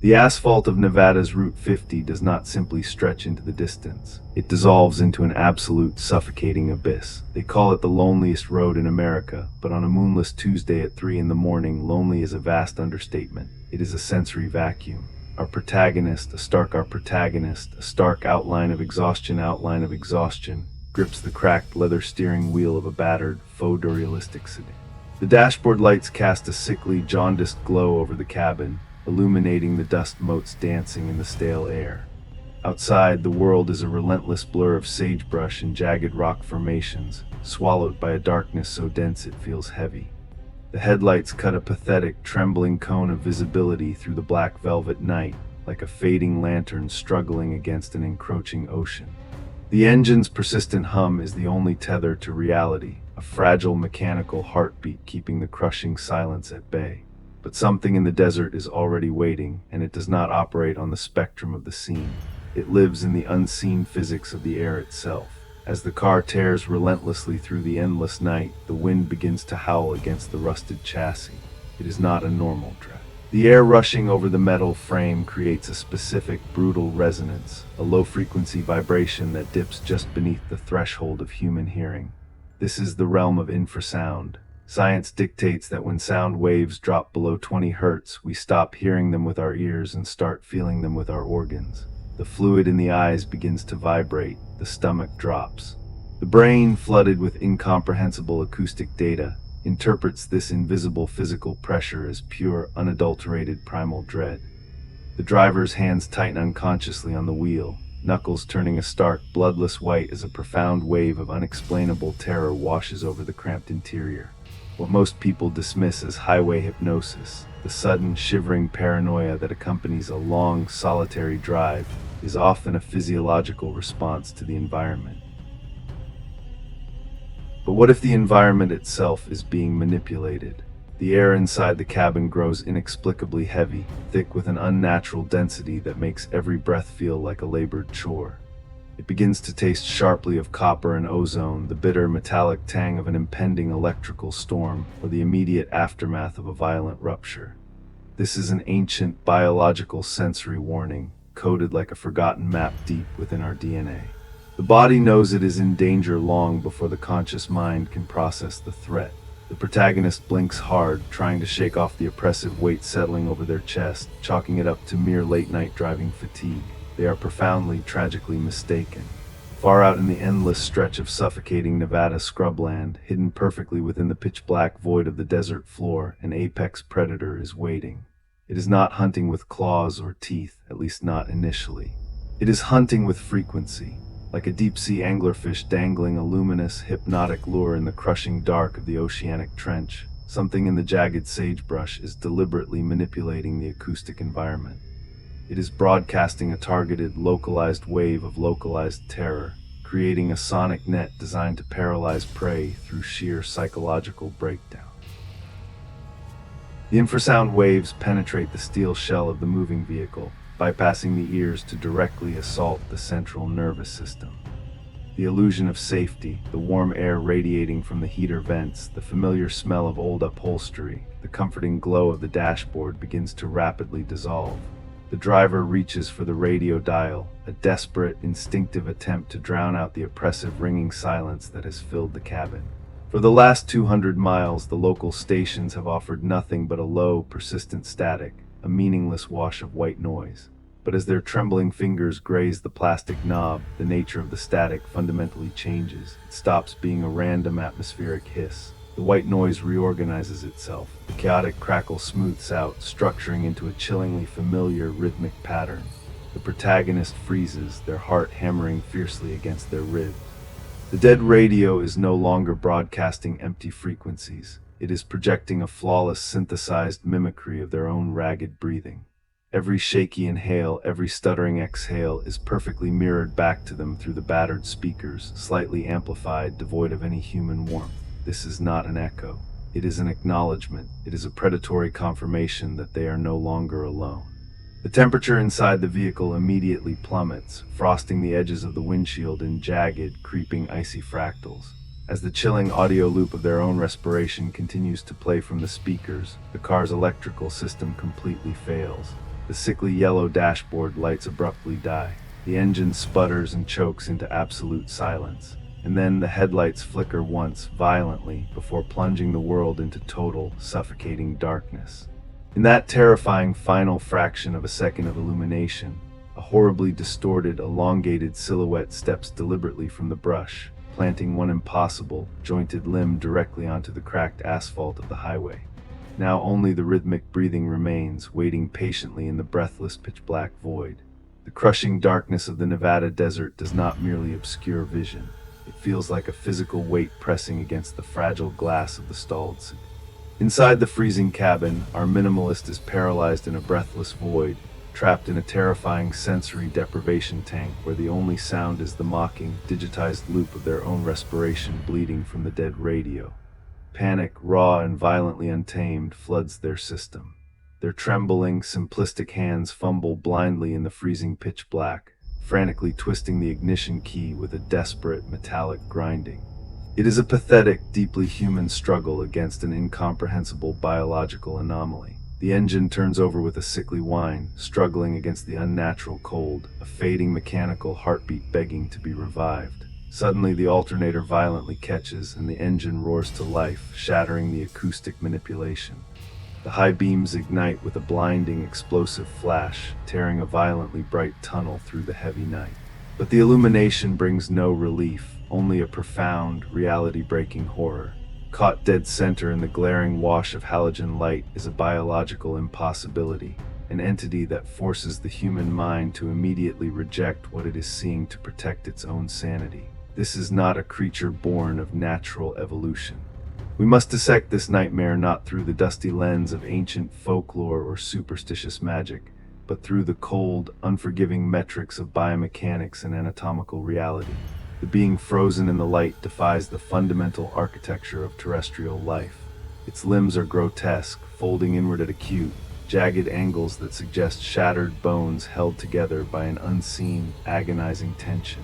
The asphalt of Nevada's Route 50 does not simply stretch into the distance. It dissolves into an absolute suffocating abyss. They call it the loneliest road in America, but on a moonless Tuesday at 3 in the morning, lonely is a vast understatement. It is a sensory vacuum. Our protagonist, a stark outline of exhaustion, grips the cracked leather steering wheel of a battered, photorealistic sedan. The dashboard lights cast a sickly, jaundiced glow over the cabin, illuminating the dust motes dancing in the stale air. Outside, the world is a relentless blur of sagebrush and jagged rock formations, swallowed by a darkness so dense it feels heavy. The headlights cut a pathetic, trembling cone of visibility through the black velvet night, like a fading lantern struggling against an encroaching ocean. The engine's persistent hum is the only tether to reality, a fragile mechanical heartbeat keeping the crushing silence at bay. But something in the desert is already waiting, and it does not operate on the spectrum of the scene. It lives in the unseen physics of the air itself. As the car tears relentlessly through the endless night, the wind begins to howl against the rusted chassis. It is not a normal dread. The air rushing over the metal frame creates a specific, brutal resonance, a low-frequency vibration that dips just beneath the threshold of human hearing. This is the realm of infrasound. Science dictates that when sound waves drop below 20 hertz, we stop hearing them with our ears and start feeling them with our organs. The fluid in the eyes begins to vibrate, the stomach drops. The brain, flooded with incomprehensible acoustic data, interprets this invisible physical pressure as pure, unadulterated primal dread. The driver's hands tighten unconsciously on the wheel, knuckles turning a stark, bloodless white as a profound wave of unexplainable terror washes over the cramped interior. What most people dismiss as highway hypnosis, the sudden, shivering paranoia that accompanies a long, solitary drive, is often a physiological response to the environment. But what if the environment itself is being manipulated? The air inside the cabin grows inexplicably heavy, thick with an unnatural density that makes every breath feel like a labored chore. It begins to taste sharply of copper and ozone, the bitter metallic tang of an impending electrical storm, or the immediate aftermath of a violent rupture. This is an ancient biological sensory warning, coded like a forgotten map deep within our DNA. The body knows it is in danger long before the conscious mind can process the threat. The protagonist blinks hard, trying to shake off the oppressive weight settling over their chest, chalking it up to mere late-night driving fatigue. They are profoundly, tragically mistaken. Far out in the endless stretch of suffocating Nevada scrubland, hidden perfectly within the pitch-black void of the desert floor, an apex predator is waiting. It is not hunting with claws or teeth, at least not initially. It is hunting with frequency, like a deep-sea anglerfish dangling a luminous, hypnotic lure in the crushing dark of the oceanic trench. Something in the jagged sagebrush is deliberately manipulating the acoustic environment. It is broadcasting a targeted, localized wave of localized terror, creating a sonic net designed to paralyze prey through sheer psychological breakdown. The infrasound waves penetrate the steel shell of the moving vehicle, bypassing the ears to directly assault the central nervous system. The illusion of safety, the warm air radiating from the heater vents, the familiar smell of old upholstery, the comforting glow of the dashboard begins to rapidly dissolve. The driver reaches for the radio dial, a desperate, instinctive attempt to drown out the oppressive ringing silence that has filled the cabin. For the last 200 miles, the local stations have offered nothing but a low, persistent static, a meaningless wash of white noise. But as their trembling fingers graze the plastic knob, the nature of the static fundamentally changes. It stops being a random atmospheric hiss. The white noise reorganizes itself. The chaotic crackle smooths out, structuring into a chillingly familiar rhythmic pattern. The protagonist freezes, their heart hammering fiercely against their ribs. The dead radio is no longer broadcasting empty frequencies. It is projecting a flawless, synthesized mimicry of their own ragged breathing. Every shaky inhale, every stuttering exhale is perfectly mirrored back to them through the battered speakers, slightly amplified, devoid of any human warmth. This is not an echo. It is an acknowledgement. It is a predatory confirmation that they are no longer alone. The temperature inside the vehicle immediately plummets, frosting the edges of the windshield in jagged, creeping icy fractals. As the chilling audio loop of their own respiration continues to play from the speakers, the car's electrical system completely fails. The sickly yellow dashboard lights abruptly die. The engine sputters and chokes into absolute silence. And then the headlights flicker once violently before plunging the world into total, suffocating darkness. In that terrifying final fraction of a second of illumination, a horribly distorted, elongated silhouette steps deliberately from the brush, planting one impossible, jointed limb directly onto the cracked asphalt of the highway. Now only the rhythmic breathing remains, waiting patiently in the breathless pitch-black void. The crushing darkness of the Nevada desert does not merely obscure vision. It feels like a physical weight pressing against the fragile glass of the stalled city. Inside the freezing cabin, our minimalist is paralyzed in a breathless void, trapped in a terrifying sensory deprivation tank where the only sound is the mocking, digitized loop of their own respiration bleeding from the dead radio. Panic, raw and violently untamed, floods their system. Their trembling, simplistic hands fumble blindly in the freezing pitch black, frantically twisting the ignition key with a desperate, metallic grinding. It is a pathetic, deeply human struggle against an incomprehensible biological anomaly. The engine turns over with a sickly whine, struggling against the unnatural cold, a fading mechanical heartbeat begging to be revived. Suddenly, the alternator violently catches, and the engine roars to life, shattering the acoustic manipulation. The high beams ignite with a blinding, explosive flash, tearing a violently bright tunnel through the heavy night. But the illumination brings no relief, only a profound, reality-breaking horror. Caught dead center in the glaring wash of halogen light is a biological impossibility, an entity that forces the human mind to immediately reject what it is seeing to protect its own sanity. This is not a creature born of natural evolution. We must dissect this nightmare not through the dusty lens of ancient folklore or superstitious magic, but through the cold, unforgiving metrics of biomechanics and anatomical reality. The being frozen in the light defies the fundamental architecture of terrestrial life. Its limbs are grotesque, folding inward at acute, jagged angles that suggest shattered bones held together by an unseen, agonizing tension.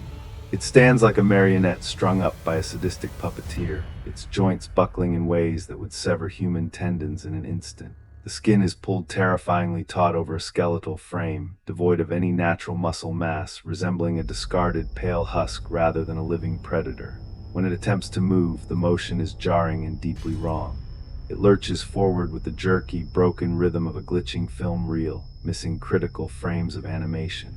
It stands like a marionette strung up by a sadistic puppeteer, its joints buckling in ways that would sever human tendons in an instant. The skin is pulled terrifyingly taut over a skeletal frame, devoid of any natural muscle mass, resembling a discarded pale husk rather than a living predator. When it attempts to move, the motion is jarring and deeply wrong. It lurches forward with the jerky, broken rhythm of a glitching film reel, missing critical frames of animation.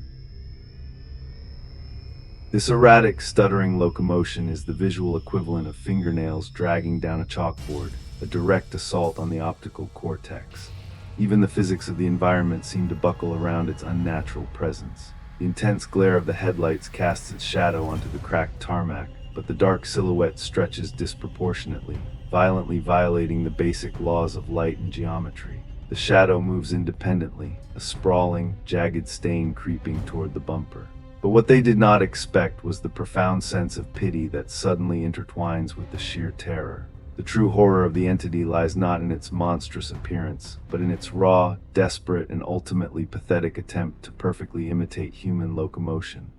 This erratic, stuttering locomotion is the visual equivalent of fingernails dragging down a chalkboard, a direct assault on the optical cortex. Even the physics of the environment seem to buckle around its unnatural presence. The intense glare of the headlights casts its shadow onto the cracked tarmac, but the dark silhouette stretches disproportionately, violently violating the basic laws of light and geometry. The shadow moves independently, a sprawling, jagged stain creeping toward the bumper. But what they did not expect was the profound sense of pity that suddenly intertwines with the sheer terror. The true horror of the entity lies not in its monstrous appearance, but in its raw, desperate, and ultimately pathetic attempt to perfectly imitate human locomotion.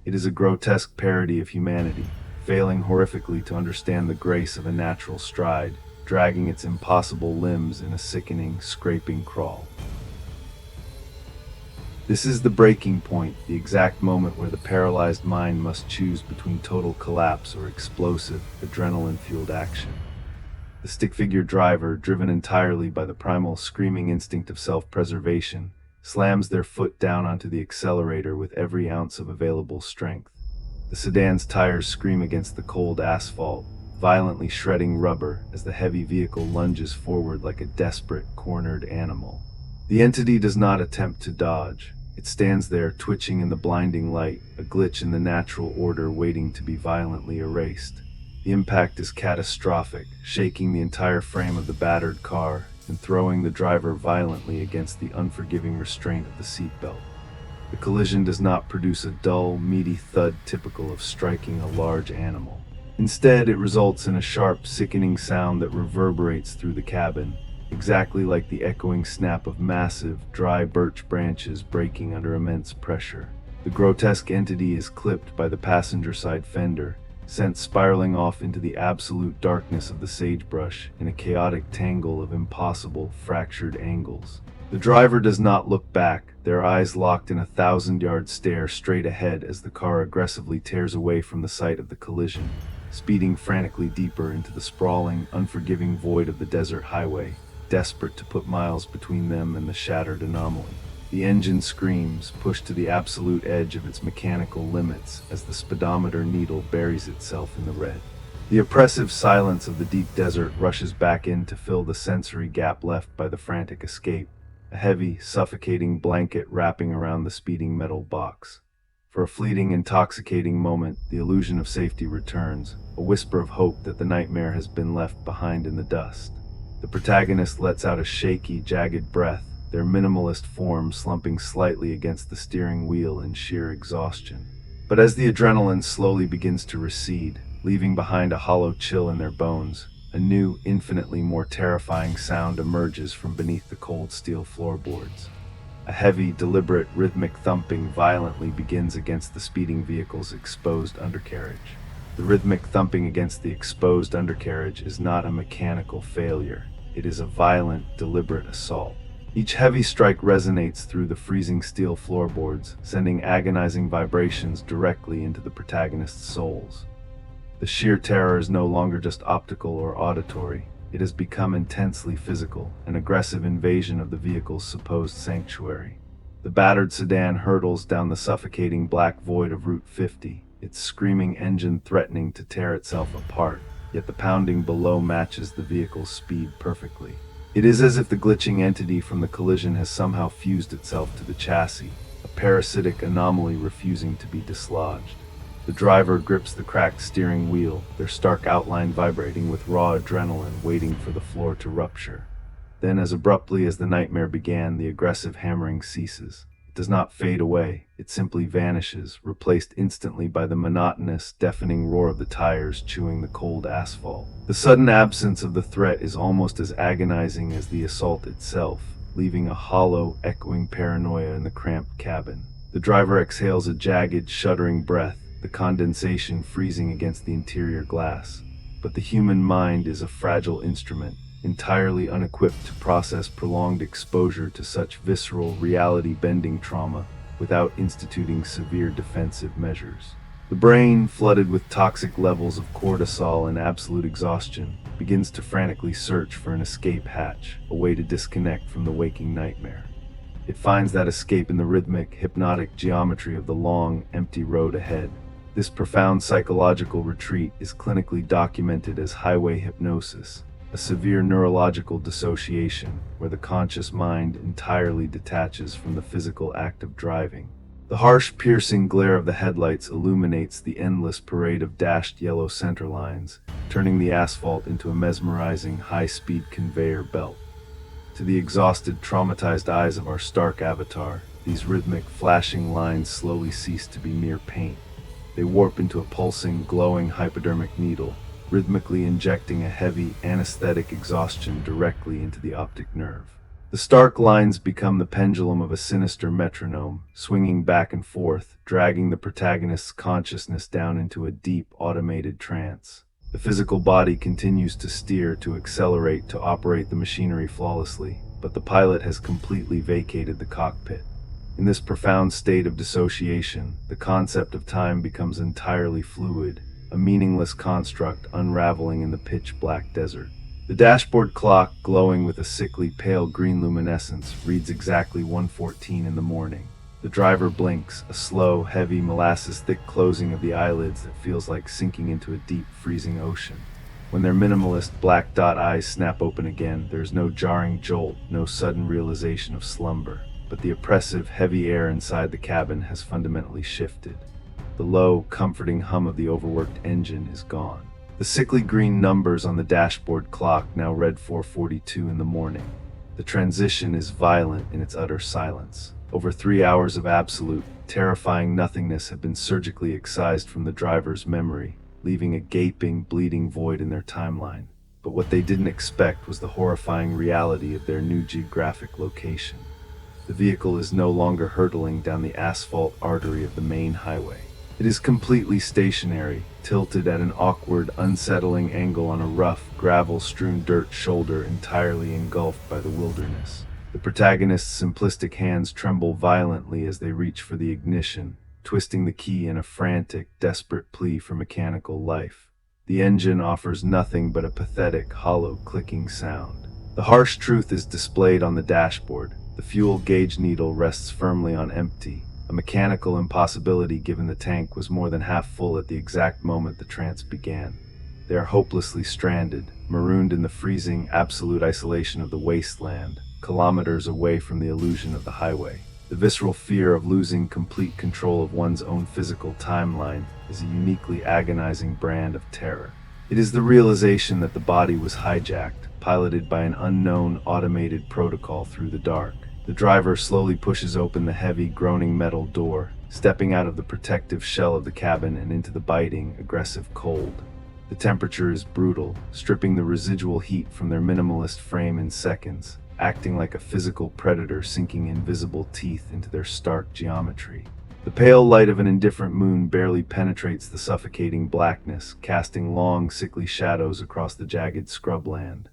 It is a grotesque parody of humanity, failing horrifically to understand the grace of a natural stride, dragging its impossible limbs in a sickening, scraping crawl. This is the breaking point, the exact moment where the paralyzed mind must choose between total collapse or explosive, adrenaline-fueled action. The stick-figure driver, driven entirely by the primal screaming instinct of self-preservation, slams their foot down onto the accelerator with every ounce of available strength. The sedan's tires scream against the cold asphalt, violently shredding rubber as the heavy vehicle lunges forward like a desperate, cornered animal. The entity does not attempt to dodge. It stands there, twitching in the blinding light, a glitch in the natural order waiting to be violently erased. The impact is catastrophic, shaking the entire frame of the battered car and throwing the driver violently against the unforgiving restraint of the seatbelt. The collision does not produce a dull, meaty thud typical of striking a large animal. Instead, it results in a sharp, sickening sound that reverberates through the cabin, exactly like the echoing snap of massive, dry birch branches breaking under immense pressure. The grotesque entity is clipped by the passenger side fender, sent spiraling off into the absolute darkness of the sagebrush in a chaotic tangle of impossible, fractured angles. The driver does not look back, their eyes locked in a 1,000-yard stare straight ahead as the car aggressively tears away from the site of the collision, speeding frantically deeper into the sprawling, unforgiving void of the desert highway, desperate to put miles between them and the shattered anomaly. The engine screams, pushed to the absolute edge of its mechanical limits as the speedometer needle buries itself in the red. The oppressive silence of the deep desert rushes back in to fill the sensory gap left by the frantic escape, a heavy, suffocating blanket wrapping around the speeding metal box. For a fleeting, intoxicating moment, the illusion of safety returns, a whisper of hope that the nightmare has been left behind in the dust. The protagonist lets out a shaky, jagged breath, their minimalist form slumping slightly against the steering wheel in sheer exhaustion. But as the adrenaline slowly begins to recede, leaving behind a hollow chill in their bones, a new, infinitely more terrifying sound emerges from beneath the cold steel floorboards. A heavy, deliberate, rhythmic thumping violently begins against the speeding vehicle's exposed undercarriage. The rhythmic thumping against the exposed undercarriage is not a mechanical failure. It is a violent, deliberate assault. Each heavy strike resonates through the freezing steel floorboards, sending agonizing vibrations directly into the protagonist's souls. The sheer terror is no longer just optical or auditory. It has become intensely physical, an aggressive invasion of the vehicle's supposed sanctuary. The battered sedan hurtles down the suffocating black void of Route 50, its screaming engine threatening to tear itself apart, yet the pounding below matches the vehicle's speed perfectly. It is as if the glitching entity from the collision has somehow fused itself to the chassis, a parasitic anomaly refusing to be dislodged. The driver grips the cracked steering wheel, their stark outline vibrating with raw adrenaline waiting for the floor to rupture. Then, as abruptly as the nightmare began, the aggressive hammering ceases. It does not fade away, it simply vanishes, replaced instantly by the monotonous, deafening roar of the tires chewing the cold asphalt. The sudden absence of the threat is almost as agonizing as the assault itself, leaving a hollow, echoing paranoia in the cramped cabin. The driver exhales a jagged, shuddering breath, the condensation freezing against the interior glass. But the human mind is a fragile instrument, entirely unequipped to process prolonged exposure to such visceral, reality-bending trauma without instituting severe defensive measures. The brain, flooded with toxic levels of cortisol and absolute exhaustion, begins to frantically search for an escape hatch, a way to disconnect from the waking nightmare. It finds that escape in the rhythmic, hypnotic geometry of the long, empty road ahead. This profound psychological retreat is clinically documented as highway hypnosis, a severe neurological dissociation where the conscious mind entirely detaches from the physical act of driving. The harsh, piercing glare of the headlights illuminates the endless parade of dashed yellow center lines, turning the asphalt into a mesmerizing, high-speed conveyor belt. To the exhausted, traumatized eyes of our stark avatar, these rhythmic, flashing lines slowly cease to be mere paint. They warp into a pulsing, glowing hypodermic needle, rhythmically injecting a heavy, anesthetic exhaustion directly into the optic nerve. The stark lines become the pendulum of a sinister metronome, swinging back and forth, dragging the protagonist's consciousness down into a deep, automated trance. The physical body continues to steer, to accelerate, to operate the machinery flawlessly, but the pilot has completely vacated the cockpit. In this profound state of dissociation, the concept of time becomes entirely fluid, a meaningless construct unraveling in the pitch-black desert. The dashboard clock, glowing with a sickly pale green luminescence, reads exactly 1:14 in the morning. The driver blinks, a slow, heavy, molasses-thick closing of the eyelids that feels like sinking into a deep, freezing ocean. When their minimalist black dot eyes snap open again, there is no jarring jolt, no sudden realization of slumber. But the oppressive, heavy air inside the cabin has fundamentally shifted. The low, comforting hum of the overworked engine is gone. The sickly green numbers on the dashboard clock now read 4:42 in the morning. The transition is violent in its utter silence. Over 3 hours of absolute, terrifying nothingness have been surgically excised from the driver's memory, leaving a gaping, bleeding void in their timeline. But what they didn't expect was the horrifying reality of their new geographic location. The vehicle is no longer hurtling down the asphalt artery of the main highway. It is completely stationary, tilted at an awkward, unsettling angle on a rough, gravel-strewn dirt shoulder entirely engulfed by the wilderness. The protagonist's simplistic hands tremble violently as they reach for the ignition, twisting the key in a frantic, desperate plea for mechanical life. The engine offers nothing but a pathetic, hollow, clicking sound. The harsh truth is displayed on the dashboard. The fuel gauge needle rests firmly on empty, a mechanical impossibility given the tank was more than half full at the exact moment the trance began. They are hopelessly stranded, marooned in the freezing, absolute isolation of the wasteland, kilometers away from the illusion of the highway. The visceral fear of losing complete control of one's own physical timeline is a uniquely agonizing brand of terror. It is the realization that the body was hijacked, piloted by an unknown automated protocol through the dark. The driver slowly pushes open the heavy, groaning metal door, stepping out of the protective shell of the cabin and into the biting, aggressive cold. The temperature is brutal, stripping the residual heat from their minimalist frame in seconds, acting like a physical predator sinking invisible teeth into their stark geometry. The pale light of an indifferent moon barely penetrates the suffocating blackness, casting long, sickly shadows across the jagged scrubland.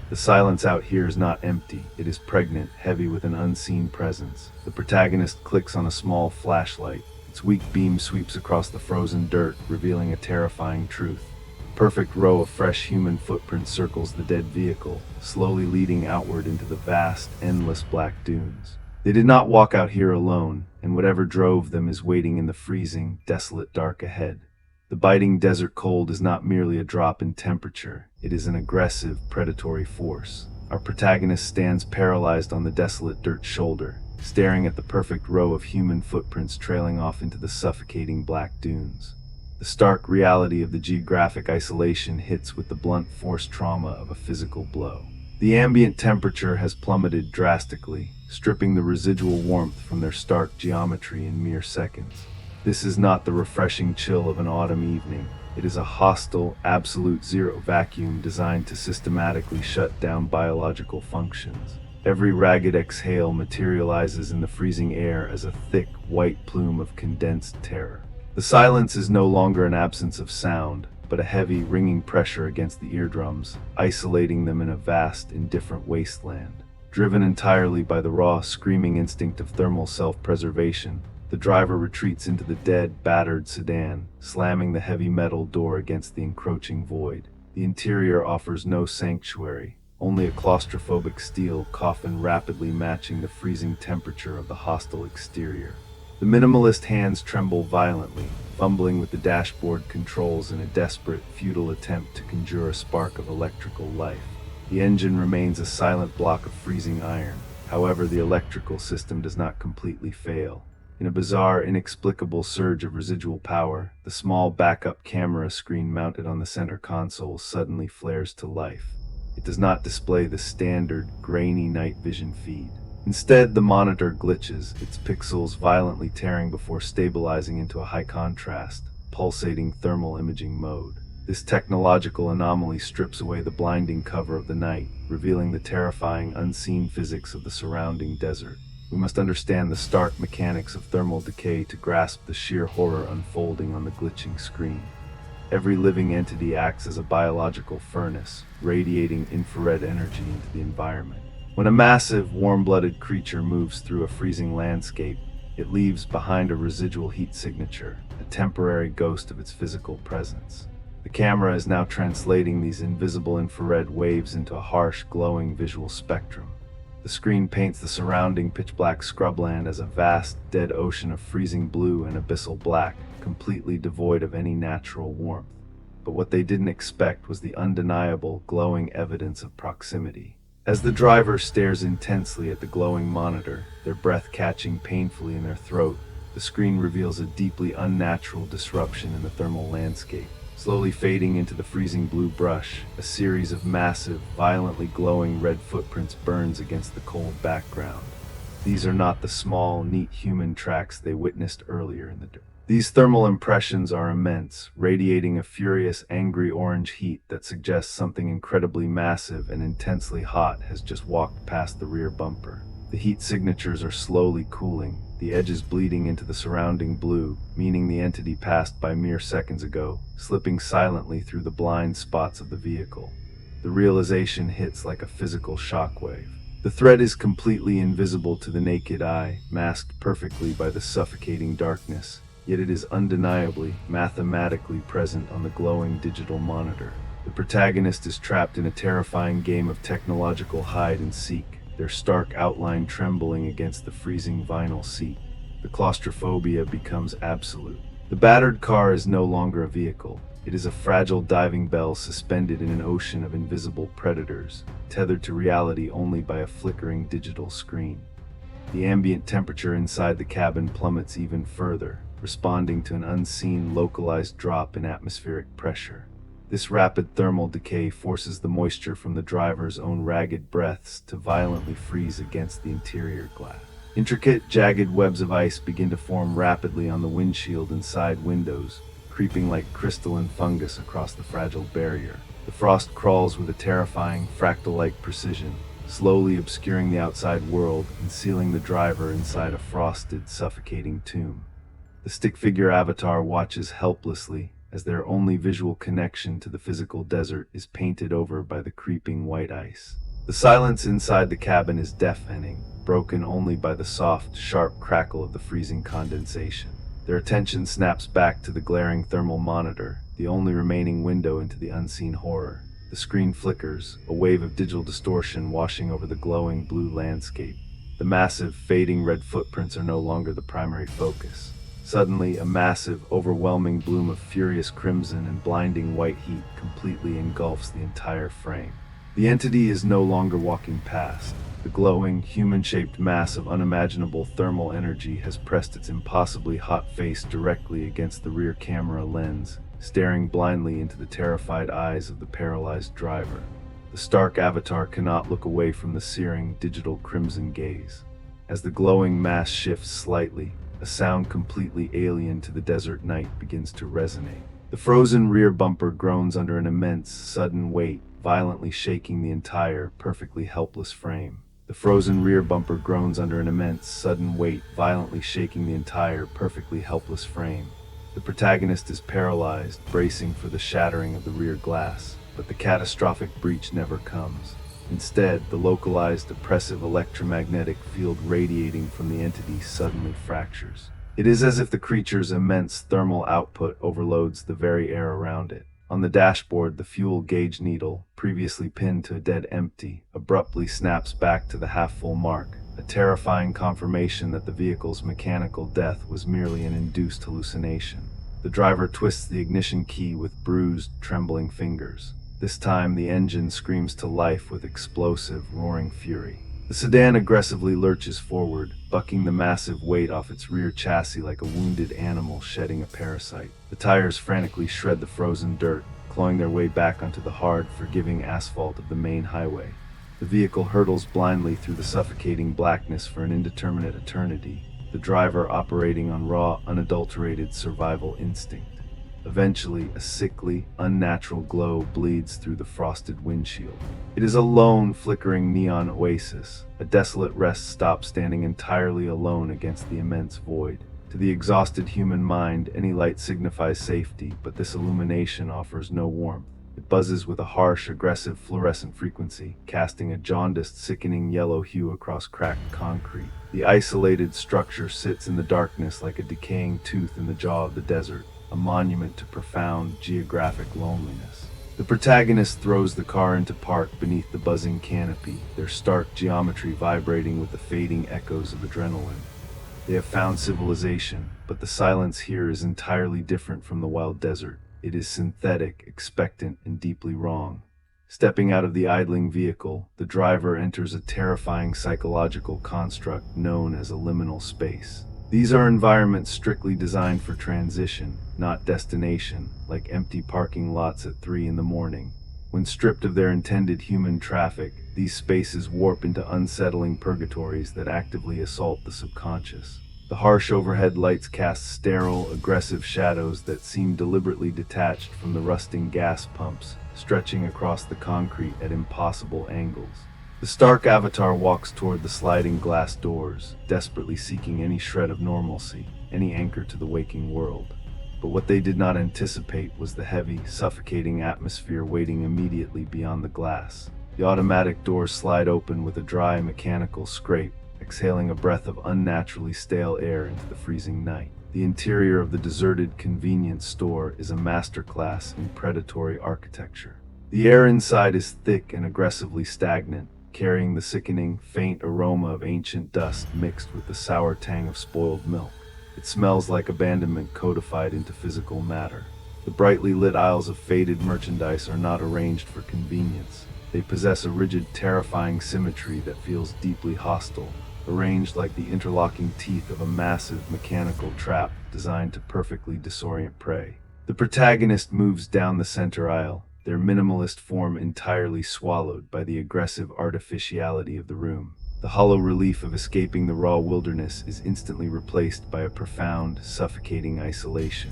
The silence out here is not empty, it is pregnant, heavy with an unseen presence. The protagonist clicks on a small flashlight. Its weak beam sweeps across the frozen dirt, revealing a terrifying truth. A perfect row of fresh human footprints circles the dead vehicle, slowly leading outward into the vast, endless black dunes. They did not walk out here alone, and whatever drove them is waiting in the freezing, desolate dark ahead. The biting desert cold is not merely a drop in temperature, it is an aggressive, predatory force. Our protagonist stands paralyzed on the desolate dirt shoulder, staring at the perfect row of human footprints trailing off into the suffocating black dunes. The stark reality of the geographic isolation hits with the blunt force trauma of a physical blow. The ambient temperature has plummeted drastically, stripping the residual warmth from their stark geometry in mere seconds. This is not the refreshing chill of an autumn evening. It is a hostile, absolute zero vacuum designed to systematically shut down biological functions. Every ragged exhale materializes in the freezing air as a thick, white plume of condensed terror. The silence is no longer an absence of sound, but a heavy, ringing pressure against the eardrums, isolating them in a vast, indifferent wasteland. Driven entirely by the raw, screaming instinct of thermal self-preservation, the driver retreats into the dead, battered sedan, slamming the heavy metal door against the encroaching void. The interior offers no sanctuary, only a claustrophobic steel coffin rapidly matching the freezing temperature of the hostile exterior. The minimalist hands tremble violently, fumbling with the dashboard controls in a desperate, futile attempt to conjure a spark of electrical life. The engine remains a silent block of freezing iron. However, the electrical system does not completely fail. In a bizarre, inexplicable surge of residual power, the small backup camera screen mounted on the center console suddenly flares to life. It does not display the standard, grainy night vision feed. Instead, the monitor glitches, its pixels violently tearing before stabilizing into a high-contrast, pulsating thermal imaging mode. This technological anomaly strips away the blinding cover of the night, revealing the terrifying, unseen physics of the surrounding desert. We must understand the stark mechanics of thermal decay to grasp the sheer horror unfolding on the glitching screen. Every living entity acts as a biological furnace, radiating infrared energy into the environment. When a massive, warm-blooded creature moves through a freezing landscape, it leaves behind a residual heat signature, a temporary ghost of its physical presence. The camera is now translating these invisible infrared waves into a harsh, glowing visual spectrum. The screen paints the surrounding pitch-black scrubland as a vast, dead ocean of freezing blue and abyssal black, completely devoid of any natural warmth. But what they didn't expect was the undeniable, glowing evidence of proximity. As the driver stares intensely at the glowing monitor, their breath catching painfully in their throat, the screen reveals a deeply unnatural disruption in the thermal landscape. Slowly fading into the freezing blue brush, a series of massive, violently glowing red footprints burns against the cold background. These are not the small, neat human tracks they witnessed earlier in the dirt. These thermal impressions are immense, radiating a furious, angry orange heat that suggests something incredibly massive and intensely hot has just walked past the rear bumper. The heat signatures are slowly cooling, the edges bleeding into the surrounding blue, meaning the entity passed by mere seconds ago, slipping silently through the blind spots of the vehicle. The realization hits like a physical shockwave. The threat is completely invisible to the naked eye, masked perfectly by the suffocating darkness, yet it is undeniably, mathematically present on the glowing digital monitor. The protagonist is trapped in a terrifying game of technological hide and seek, their stark outline trembling against the freezing vinyl seat. The claustrophobia becomes absolute. The battered car is no longer a vehicle. It is a fragile diving bell suspended in an ocean of invisible predators, tethered to reality only by a flickering digital screen. The ambient temperature inside the cabin plummets even further, responding to an unseen, localized drop in atmospheric pressure. This rapid thermal decay forces the moisture from the driver's own ragged breaths to violently freeze against the interior glass. Intricate, jagged webs of ice begin to form rapidly on the windshield and side windows, creeping like crystalline fungus across the fragile barrier. The frost crawls with a terrifying, fractal-like precision, slowly obscuring the outside world and sealing the driver inside a frosted, suffocating tomb. The stick-figure avatar watches helplessly as their only visual connection to the physical desert is painted over by the creeping white ice. The silence inside the cabin is deafening, broken only by the soft, sharp crackle of the freezing condensation. Their attention snaps back to the glaring thermal monitor, the only remaining window into the unseen horror. The screen flickers, a wave of digital distortion washing over the glowing blue landscape. The massive, fading red footprints are no longer the primary focus. Suddenly, a massive, overwhelming bloom of furious crimson and blinding white heat completely engulfs the entire frame. The entity is no longer walking past. The glowing, human-shaped mass of unimaginable thermal energy has pressed its impossibly hot face directly against the rear camera lens, staring blindly into the terrified eyes of the paralyzed driver. The stark avatar cannot look away from the searing, digital crimson gaze. As the glowing mass shifts slightly, a sound completely alien to the desert night begins to resonate. The frozen rear bumper groans under an immense, sudden weight, violently shaking the entire, perfectly helpless frame. The frozen rear bumper groans under an immense, sudden weight, violently shaking the entire, perfectly helpless frame. The protagonist is paralyzed, bracing for the shattering of the rear glass, but the catastrophic breach never comes. Instead, the localized, oppressive electromagnetic field radiating from the entity suddenly fractures. It is as if the creature's immense thermal output overloads the very air around it. On the dashboard, the fuel gauge needle, previously pinned to a dead empty, abruptly snaps back to the half-full mark, a terrifying confirmation that the vehicle's mechanical death was merely an induced hallucination. The driver twists the ignition key with bruised, trembling fingers. This time, the engine screams to life with explosive, roaring fury. The sedan aggressively lurches forward, bucking the massive weight off its rear chassis like a wounded animal shedding a parasite. The tires frantically shred the frozen dirt, clawing their way back onto the hard, forgiving asphalt of the main highway. The vehicle hurtles blindly through the suffocating blackness for an indeterminate eternity, the driver operating on raw, unadulterated survival instinct. Eventually, a sickly, unnatural glow bleeds through the frosted windshield. It is a lone, flickering neon oasis, a desolate rest stop standing entirely alone against the immense void. To the exhausted human mind, any light signifies safety, but this illumination offers no warmth. It buzzes with a harsh, aggressive fluorescent frequency, casting a jaundiced, sickening yellow hue across cracked concrete. The isolated structure sits in the darkness like a decaying tooth in the jaw of the desert, a monument to profound geographic loneliness. The protagonist throws the car into park beneath the buzzing canopy, their stark geometry vibrating with the fading echoes of adrenaline. They have found civilization, but the silence here is entirely different from the wild desert. It is synthetic, expectant, and deeply wrong. Stepping out of the idling vehicle, the driver enters a terrifying psychological construct known as a liminal space. These are environments strictly designed for transition, not destination, like empty parking lots at 3 in the morning. When stripped of their intended human traffic, these spaces warp into unsettling purgatories that actively assault the subconscious. The harsh overhead lights cast sterile, aggressive shadows that seem deliberately detached from the rusting gas pumps, stretching across the concrete at impossible angles. The stark avatar walks toward the sliding glass doors, desperately seeking any shred of normalcy, any anchor to the waking world. But what they did not anticipate was the heavy, suffocating atmosphere waiting immediately beyond the glass. The automatic doors slide open with a dry mechanical scrape, exhaling a breath of unnaturally stale air into the freezing night. The interior of the deserted convenience store is a masterclass in predatory architecture. The air inside is thick and aggressively stagnant, carrying the sickening, faint aroma of ancient dust mixed with the sour tang of spoiled milk. It smells like abandonment codified into physical matter. The brightly lit aisles of faded merchandise are not arranged for convenience. They possess a rigid, terrifying symmetry that feels deeply hostile, arranged like the interlocking teeth of a massive mechanical trap designed to perfectly disorient prey. The protagonist moves down the center aisle, their minimalist form entirely swallowed by the aggressive artificiality of the room. The hollow relief of escaping the raw wilderness is instantly replaced by a profound, suffocating isolation.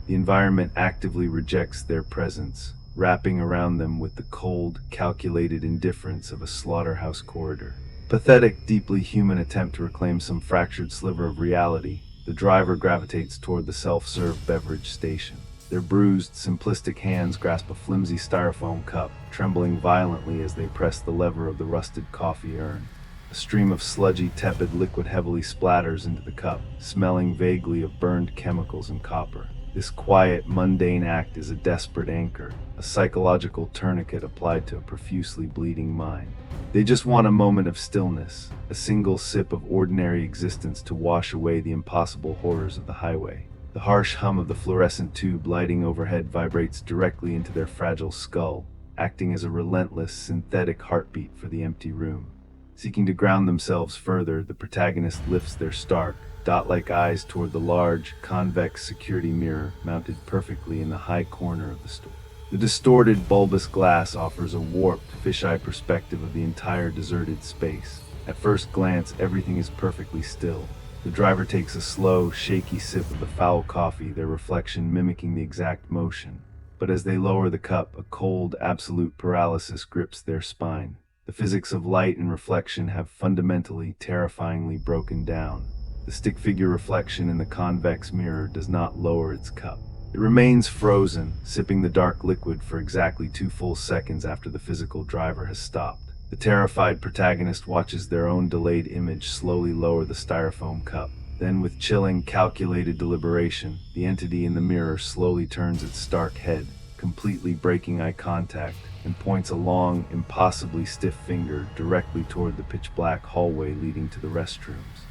The environment actively rejects their presence, wrapping around them with the cold, calculated indifference of a slaughterhouse corridor. Pathetic, deeply human attempt to reclaim some fractured sliver of reality, the driver gravitates toward the self-serve beverage station. Their bruised, simplistic hands grasp a flimsy styrofoam cup, trembling violently as they press the lever of the rusted coffee urn. A stream of sludgy, tepid liquid heavily splatters into the cup, smelling vaguely of burned chemicals and copper. This quiet, mundane act is a desperate anchor, a psychological tourniquet applied to a profusely bleeding mind. They just want a moment of stillness, a single sip of ordinary existence to wash away the impossible horrors of the highway. The harsh hum of the fluorescent tube lighting overhead vibrates directly into their fragile skull, acting as a relentless, synthetic heartbeat for the empty room. Seeking to ground themselves further, the protagonist lifts their stark, dot-like eyes toward the large, convex security mirror mounted perfectly in the high corner of the store. The distorted, bulbous glass offers a warped, fisheye perspective of the entire deserted space. At first glance, everything is perfectly still. The driver takes a slow, shaky sip of the foul coffee, their reflection mimicking the exact motion. But as they lower the cup, a cold, absolute paralysis grips their spine. The physics of light and reflection have fundamentally, terrifyingly broken down. The stick figure reflection in the convex mirror does not lower its cup. It remains frozen, sipping the dark liquid for exactly 2 full seconds after the physical driver has stopped. The terrified protagonist watches their own delayed image slowly lower the styrofoam cup. Then, with chilling, calculated deliberation, the entity in the mirror slowly turns its stark head, completely breaking eye contact, and points a long, impossibly stiff finger directly toward the pitch-black hallway leading to the restrooms.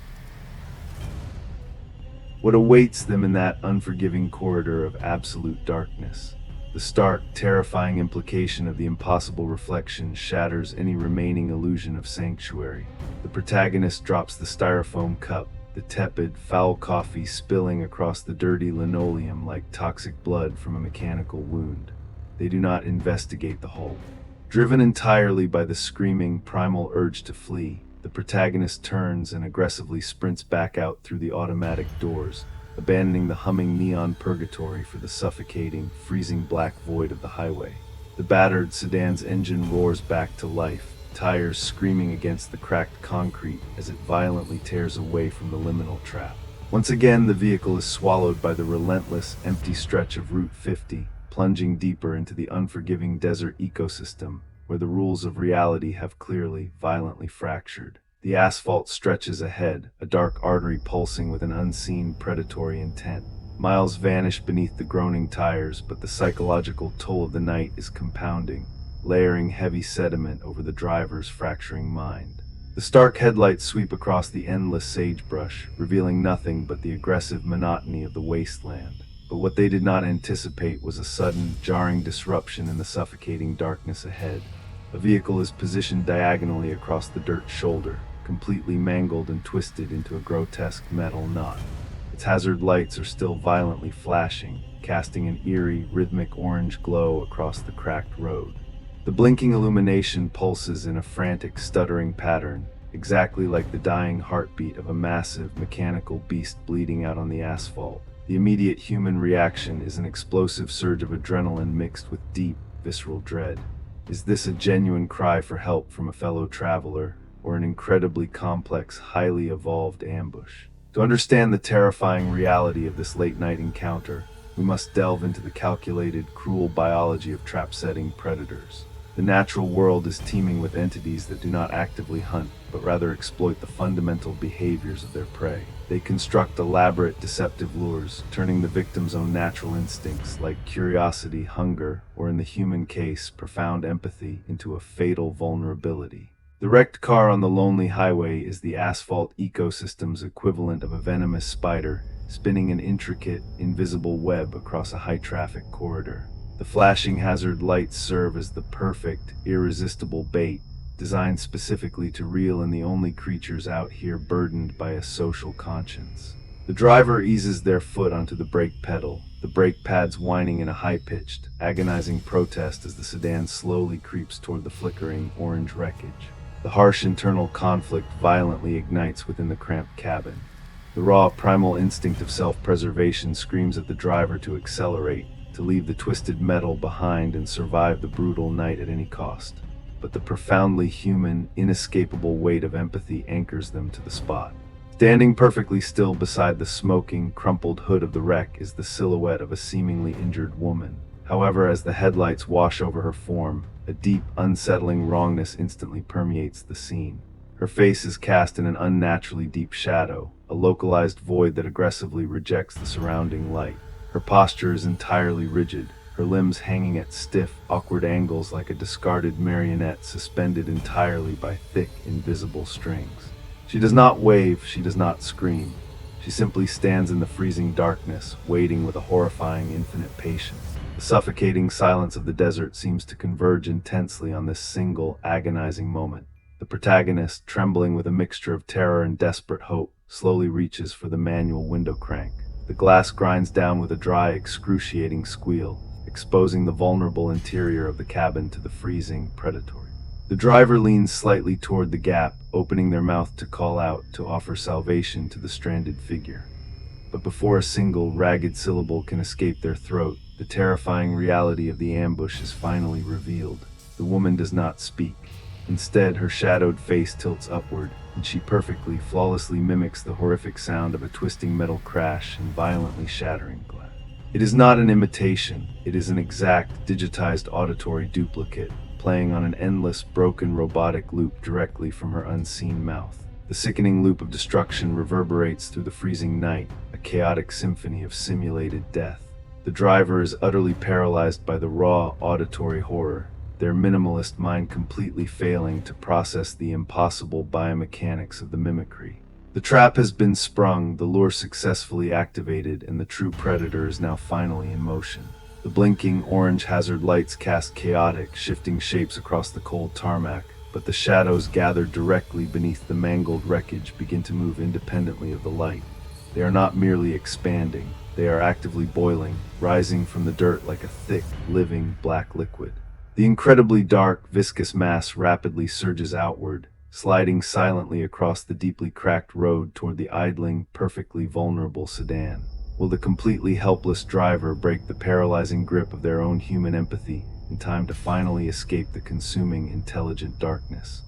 What awaits them in that unforgiving corridor of absolute darkness? The stark, terrifying implication of the impossible reflection shatters any remaining illusion of sanctuary. The protagonist drops the styrofoam cup, the tepid, foul coffee spilling across the dirty linoleum like toxic blood from a mechanical wound. They do not investigate the whole. Driven entirely by the screaming, primal urge to flee, the protagonist turns and aggressively sprints back out through the automatic doors, abandoning the humming neon purgatory for the suffocating, freezing black void of the highway. The battered sedan's engine roars back to life, tires screaming against the cracked concrete as it violently tears away from the liminal trap. Once again, the vehicle is swallowed by the relentless, empty stretch of Route 50, plunging deeper into the unforgiving desert ecosystem, where the rules of reality have clearly, violently fractured. The asphalt stretches ahead, a dark artery pulsing with an unseen, predatory intent. Miles vanish beneath the groaning tires, but the psychological toll of the night is compounding, layering heavy sediment over the driver's fracturing mind. The stark headlights sweep across the endless sagebrush, revealing nothing but the aggressive monotony of the wasteland. But what they did not anticipate was a sudden, jarring disruption in the suffocating darkness ahead. A vehicle is positioned diagonally across the dirt shoulder, completely mangled and twisted into a grotesque metal knot. Its hazard lights are still violently flashing, casting an eerie, rhythmic orange glow across the cracked road. The blinking illumination pulses in a frantic, stuttering pattern, exactly like the dying heartbeat of a massive, mechanical beast bleeding out on the asphalt. The immediate human reaction is an explosive surge of adrenaline mixed with deep, visceral dread. Is this a genuine cry for help from a fellow traveler, or an incredibly complex, highly evolved ambush? To understand the terrifying reality of this late-night encounter, we must delve into the calculated, cruel biology of trap-setting predators. The natural world is teeming with entities that do not actively hunt, but rather exploit the fundamental behaviors of their prey. They construct elaborate, deceptive lures, turning the victim's own natural instincts, like curiosity, hunger, or in the human case, profound empathy, into a fatal vulnerability. The wrecked car on the lonely highway is the asphalt ecosystem's equivalent of a venomous spider, spinning an intricate, invisible web across a high-traffic corridor. The flashing hazard lights serve as the perfect, irresistible bait, designed specifically to reel in the only creatures out here burdened by a social conscience. The driver eases their foot onto the brake pedal, the brake pads whining in a high-pitched, agonizing protest as the sedan slowly creeps toward the flickering orange wreckage. The harsh internal conflict violently ignites within the cramped cabin. The raw, primal instinct of self-preservation screams at the driver to accelerate, to leave the twisted metal behind and survive the brutal night at any cost. But the profoundly human, inescapable weight of empathy anchors them to the spot. Standing perfectly still beside the smoking, crumpled hood of the wreck is the silhouette of a seemingly injured woman. However, as the headlights wash over her form, a deep, unsettling wrongness instantly permeates the scene. Her face is cast in an unnaturally deep shadow, a localized void that aggressively rejects the surrounding light. Her posture is entirely rigid, her limbs hanging at stiff, awkward angles like a discarded marionette suspended entirely by thick, invisible strings. She does not wave, she does not scream. She simply stands in the freezing darkness, waiting with a horrifying, infinite patience. The suffocating silence of the desert seems to converge intensely on this single, agonizing moment. The protagonist, trembling with a mixture of terror and desperate hope, slowly reaches for the manual window crank. The glass grinds down with a dry, excruciating squeal, exposing the vulnerable interior of the cabin to the freezing, predatory. The driver leans slightly toward the gap, opening their mouth to call out, to offer salvation to the stranded figure. But before a single, ragged syllable can escape their throat, the terrifying reality of the ambush is finally revealed. The woman does not speak. Instead, her shadowed face tilts upward, and she perfectly, flawlessly mimics the horrific sound of a twisting metal crash and violently shattering glass. It is not an imitation, it is an exact, digitized auditory duplicate, playing on an endless, broken robotic loop directly from her unseen mouth. The sickening loop of destruction reverberates through the freezing night, a chaotic symphony of simulated death. The driver is utterly paralyzed by the raw, auditory horror, their minimalist mind completely failing to process the impossible biomechanics of the mimicry. The trap has been sprung, the lure successfully activated, and the true predator is now finally in motion. The blinking orange hazard lights cast chaotic, shifting shapes across the cold tarmac, but the shadows gathered directly beneath the mangled wreckage begin to move independently of the light. They are not merely expanding, they are actively boiling, rising from the dirt like a thick, living, black liquid. The incredibly dark, viscous mass rapidly surges outward, sliding silently across the deeply cracked road toward the idling, perfectly vulnerable sedan. Will the completely helpless driver break the paralyzing grip of their own human empathy in time to finally escape the consuming, intelligent darkness?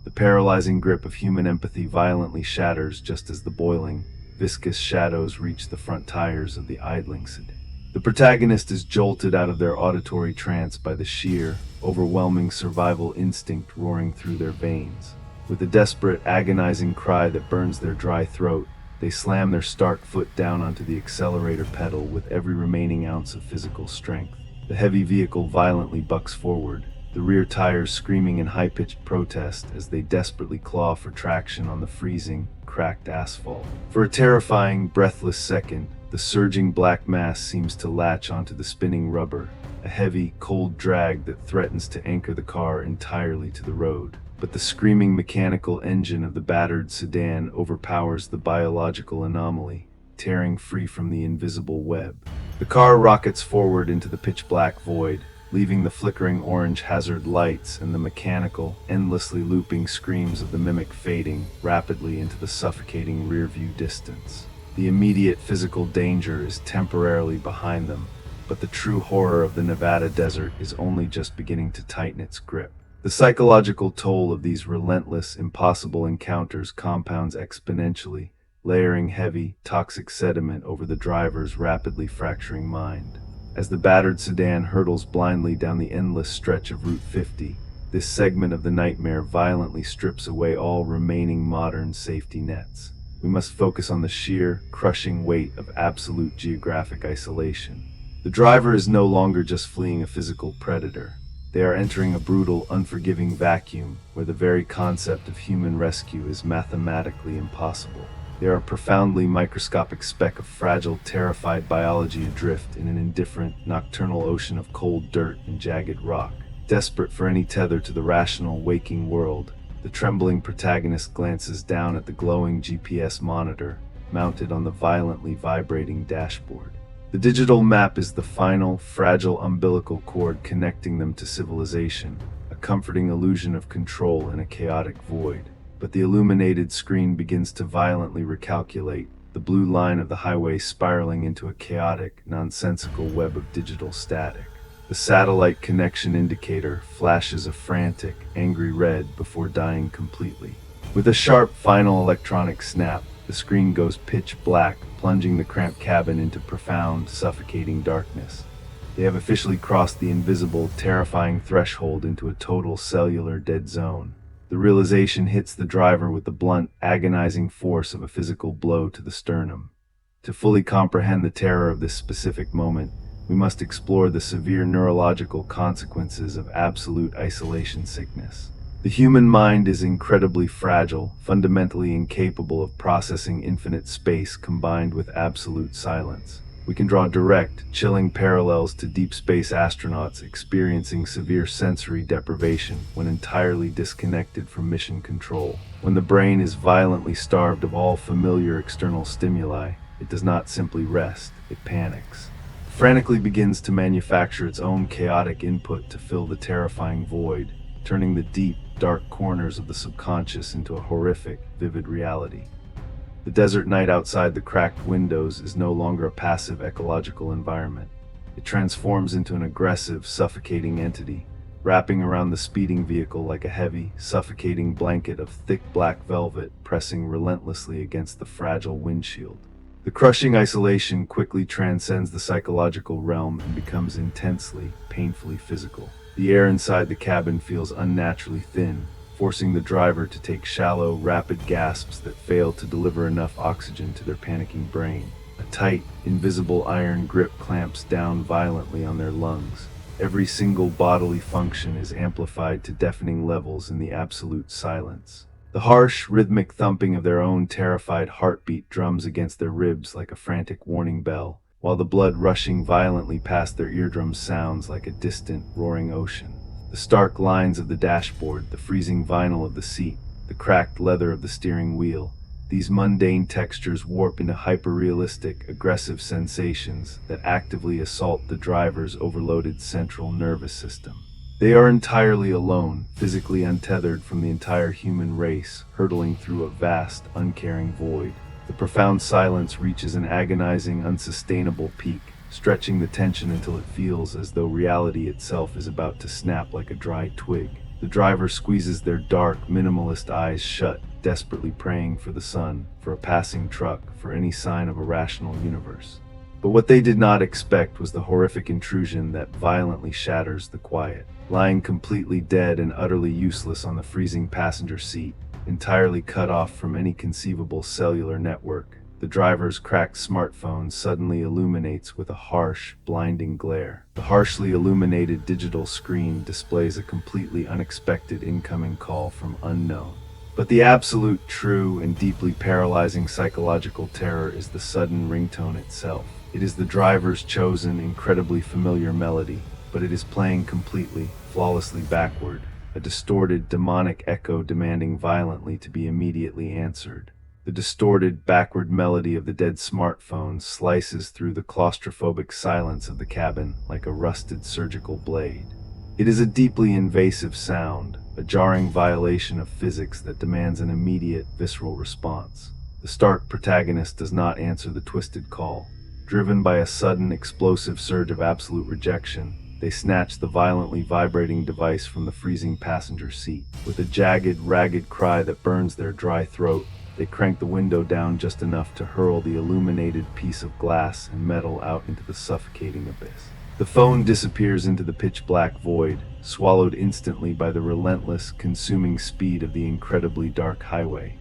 The paralyzing grip of human empathy violently shatters just as the boiling, viscous shadows reach the front tires of the idling sedan. The protagonist is jolted out of their auditory trance by the sheer, overwhelming survival instinct roaring through their veins. With a desperate, agonizing cry that burns their dry throat, they slam their stark foot down onto the accelerator pedal with every remaining ounce of physical strength. The heavy vehicle violently bucks forward, the rear tires screaming in high-pitched protest as they desperately claw for traction on the freezing, cracked asphalt. For a terrifying, breathless second, the surging black mass seems to latch onto the spinning rubber, a heavy, cold drag that threatens to anchor the car entirely to the road. But the screaming mechanical engine of the battered sedan overpowers the biological anomaly, tearing free from the invisible web. The car rockets forward into the pitch-black void, leaving the flickering orange hazard lights and the mechanical, endlessly looping screams of the mimic fading rapidly into the suffocating rearview distance. The immediate physical danger is temporarily behind them, but the true horror of the Nevada desert is only just beginning to tighten its grip. The psychological toll of these relentless, impossible encounters compounds exponentially, layering heavy, toxic sediment over the driver's rapidly fracturing mind. As the battered sedan hurtles blindly down the endless stretch of Route 50, this segment of the nightmare violently strips away all remaining modern safety nets. We must focus on the sheer, crushing weight of absolute geographic isolation. The driver is no longer just fleeing a physical predator. They are entering a brutal, unforgiving vacuum where the very concept of human rescue is mathematically impossible. They are a profoundly microscopic speck of fragile, terrified biology adrift in an indifferent, nocturnal ocean of cold dirt and jagged rock. Desperate for any tether to the rational, waking world, the trembling protagonist glances down at the glowing GPS monitor mounted on the violently vibrating dashboard. The digital map is the final, fragile umbilical cord connecting them to civilization, a comforting illusion of control in a chaotic void. But the illuminated screen begins to violently recalculate, the blue line of the highway spiraling into a chaotic, nonsensical web of digital static. The satellite connection indicator flashes a frantic, angry red before dying completely. With a sharp, final electronic snap, the screen goes pitch black, plunging the cramped cabin into profound, suffocating darkness. They have officially crossed the invisible, terrifying threshold into a total cellular dead zone. The realization hits the driver with the blunt, agonizing force of a physical blow to the sternum. To fully comprehend the terror of this specific moment, we must explore the severe neurological consequences of absolute isolation sickness. The human mind is incredibly fragile, fundamentally incapable of processing infinite space combined with absolute silence. We can draw direct, chilling parallels to deep space astronauts experiencing severe sensory deprivation when entirely disconnected from mission control. When the brain is violently starved of all familiar external stimuli, it does not simply rest, it panics. It frantically begins to manufacture its own chaotic input to fill the terrifying void, turning the deep, dark corners of the subconscious into a horrific, vivid reality. The desert night outside the cracked windows is no longer a passive ecological environment. It transforms into an aggressive, suffocating entity, wrapping around the speeding vehicle like a heavy, suffocating blanket of thick black velvet pressing relentlessly against the fragile windshield. The crushing isolation quickly transcends the psychological realm and becomes intensely, painfully physical. The air inside the cabin feels unnaturally thin, forcing the driver to take shallow, rapid gasps that fail to deliver enough oxygen to their panicking brain. A tight, invisible iron grip clamps down violently on their lungs. Every single bodily function is amplified to deafening levels in the absolute silence. The harsh, rhythmic thumping of their own terrified heartbeat drums against their ribs like a frantic warning bell, while the blood rushing violently past their eardrums sounds like a distant, roaring ocean. The stark lines of the dashboard, the freezing vinyl of the seat, the cracked leather of the steering wheel, these mundane textures warp into hyper-realistic, aggressive sensations that actively assault the driver's overloaded central nervous system. They are entirely alone, physically untethered from the entire human race, hurtling through a vast, uncaring void. The profound silence reaches an agonizing, unsustainable peak, stretching the tension until it feels as though reality itself is about to snap like a dry twig. The driver squeezes their dark, minimalist eyes shut, desperately praying for the sun, for a passing truck, for any sign of a rational universe. But what they did not expect was the horrific intrusion that violently shatters the quiet. Lying completely dead and utterly useless on the freezing passenger seat, entirely cut off from any conceivable cellular network, the driver's cracked smartphone suddenly illuminates with a harsh, blinding glare. The harshly illuminated digital screen displays a completely unexpected incoming call from unknown. But the absolute, true, and deeply paralyzing psychological terror is the sudden ringtone itself. It is the driver's chosen, incredibly familiar melody, but it is playing completely, flawlessly backward, a distorted, demonic echo demanding violently to be immediately answered. The distorted, backward melody of the dead smartphone slices through the claustrophobic silence of the cabin like a rusted surgical blade. It is a deeply invasive sound, a jarring violation of physics that demands an immediate, visceral response. The stark protagonist does not answer the twisted call. Driven by a sudden, explosive surge of absolute rejection, they snatch the violently vibrating device from the freezing passenger seat. With a jagged, ragged cry that burns their dry throat, they crank the window down just enough to hurl the illuminated piece of glass and metal out into the suffocating abyss. The phone disappears into the pitch-black void, swallowed instantly by the relentless, consuming speed of the incredibly dark highway.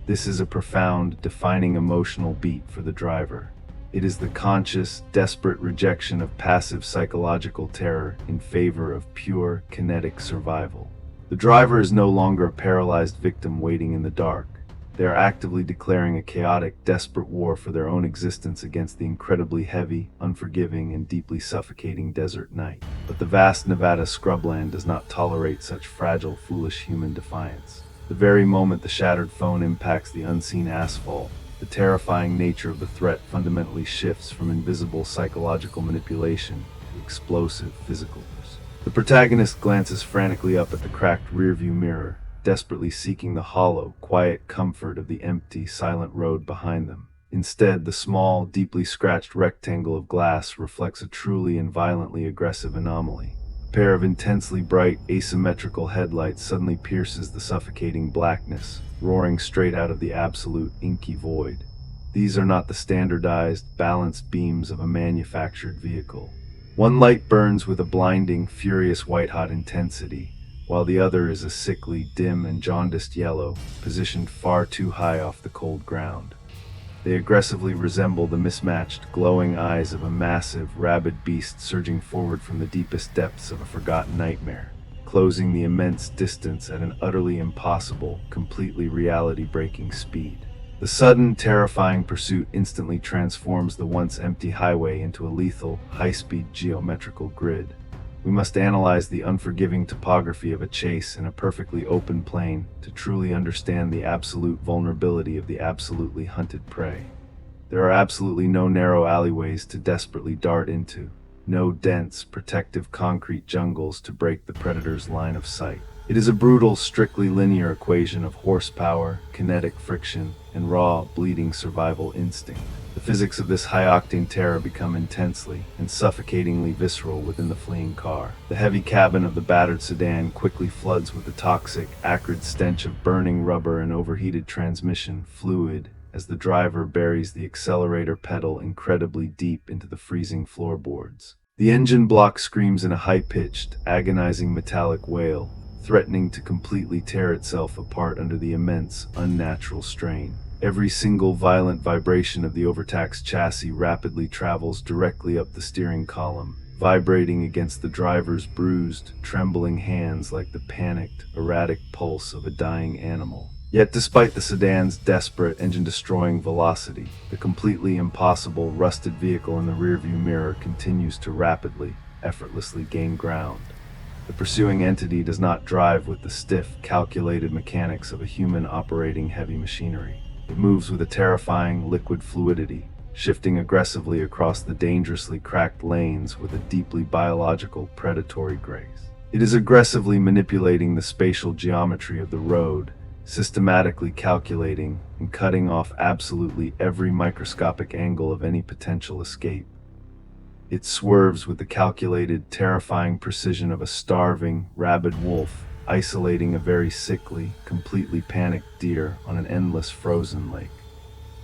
This is a profound, defining emotional beat for the driver. It is the conscious, desperate rejection of passive psychological terror in favor of pure, kinetic survival. The driver is no longer a paralyzed victim waiting in the dark. They are actively declaring a chaotic, desperate war for their own existence against the incredibly heavy, unforgiving, and deeply suffocating desert night. But the vast Nevada scrubland does not tolerate such fragile, foolish human defiance. The very moment the shattered phone impacts the unseen asphalt, the terrifying nature of the threat fundamentally shifts from invisible psychological manipulation to explosive physical force. The protagonist glances frantically up at the cracked rearview mirror, desperately seeking the hollow, quiet comfort of the empty, silent road behind them. Instead, the small, deeply scratched rectangle of glass reflects a truly and violently aggressive anomaly. A pair of intensely bright, asymmetrical headlights suddenly pierces the suffocating blackness, roaring straight out of the absolute, inky void. These are not the standardized, balanced beams of a manufactured vehicle. One light burns with a blinding, furious white-hot intensity, while the other is a sickly, dim, and jaundiced yellow, positioned far too high off the cold ground. They aggressively resemble the mismatched, glowing eyes of a massive, rabid beast surging forward from the deepest depths of a forgotten nightmare, closing the immense distance at an utterly impossible, completely reality-breaking speed. The sudden, terrifying pursuit instantly transforms the once empty highway into a lethal, high-speed geometrical grid. We must analyze the unforgiving topography of a chase in a perfectly open plain to truly understand the absolute vulnerability of the absolutely hunted prey. There are absolutely no narrow alleyways to desperately dart into, no dense, protective concrete jungles to break the predator's line of sight. It is a brutal, strictly linear equation of horsepower, kinetic friction, and raw, bleeding survival instinct. The physics of this high-octane terror become intensely and suffocatingly visceral within the fleeing car. The heavy cabin of the battered sedan quickly floods with the toxic, acrid stench of burning rubber and overheated transmission fluid as the driver buries the accelerator pedal incredibly deep into the freezing floorboards. The engine block screams in a high-pitched, agonizing metallic wail, threatening to completely tear itself apart under the immense, unnatural strain. Every single violent vibration of the overtaxed chassis rapidly travels directly up the steering column, vibrating against the driver's bruised, trembling hands like the panicked, erratic pulse of a dying animal. Yet despite the sedan's desperate, engine-destroying velocity, the completely impossible, rusted vehicle in the rearview mirror continues to rapidly, effortlessly gain ground. The pursuing entity does not drive with the stiff, calculated mechanics of a human operating heavy machinery. It moves with a terrifying, liquid fluidity, shifting aggressively across the dangerously cracked lanes with a deeply biological, predatory grace. It is aggressively manipulating the spatial geometry of the road, systematically calculating and cutting off absolutely every microscopic angle of any potential escape. It swerves with the calculated, terrifying precision of a starving, rabid wolf, isolating a very sickly, completely panicked deer on an endless frozen lake.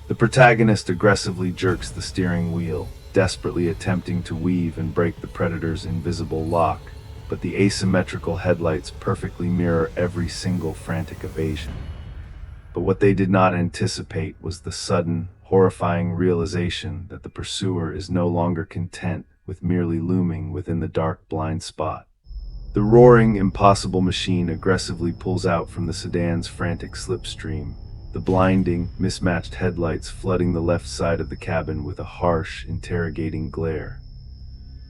The protagonist aggressively jerks the steering wheel, desperately attempting to weave and break the predator's invisible lock, but the asymmetrical headlights perfectly mirror every single frantic evasion. But what they did not anticipate was the sudden, horrifying realization that the pursuer is no longer content with merely looming within the dark blind spot. The roaring, impossible machine aggressively pulls out from the sedan's frantic slipstream, the blinding, mismatched headlights flooding the left side of the cabin with a harsh, interrogating glare.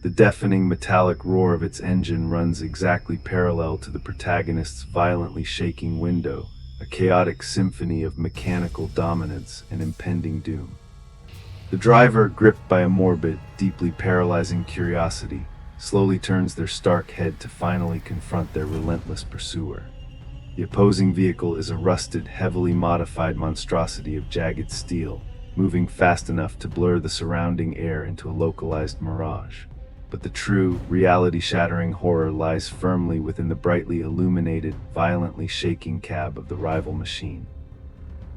The deafening metallic roar of its engine runs exactly parallel to the protagonist's violently shaking window, a chaotic symphony of mechanical dominance and impending doom. The driver, gripped by a morbid, deeply paralyzing curiosity, slowly turns their stark head to finally confront their relentless pursuer. The opposing vehicle is a rusted, heavily modified monstrosity of jagged steel, moving fast enough to blur the surrounding air into a localized mirage. But the true, reality-shattering horror lies firmly within the brightly illuminated, violently shaking cab of the rival machine.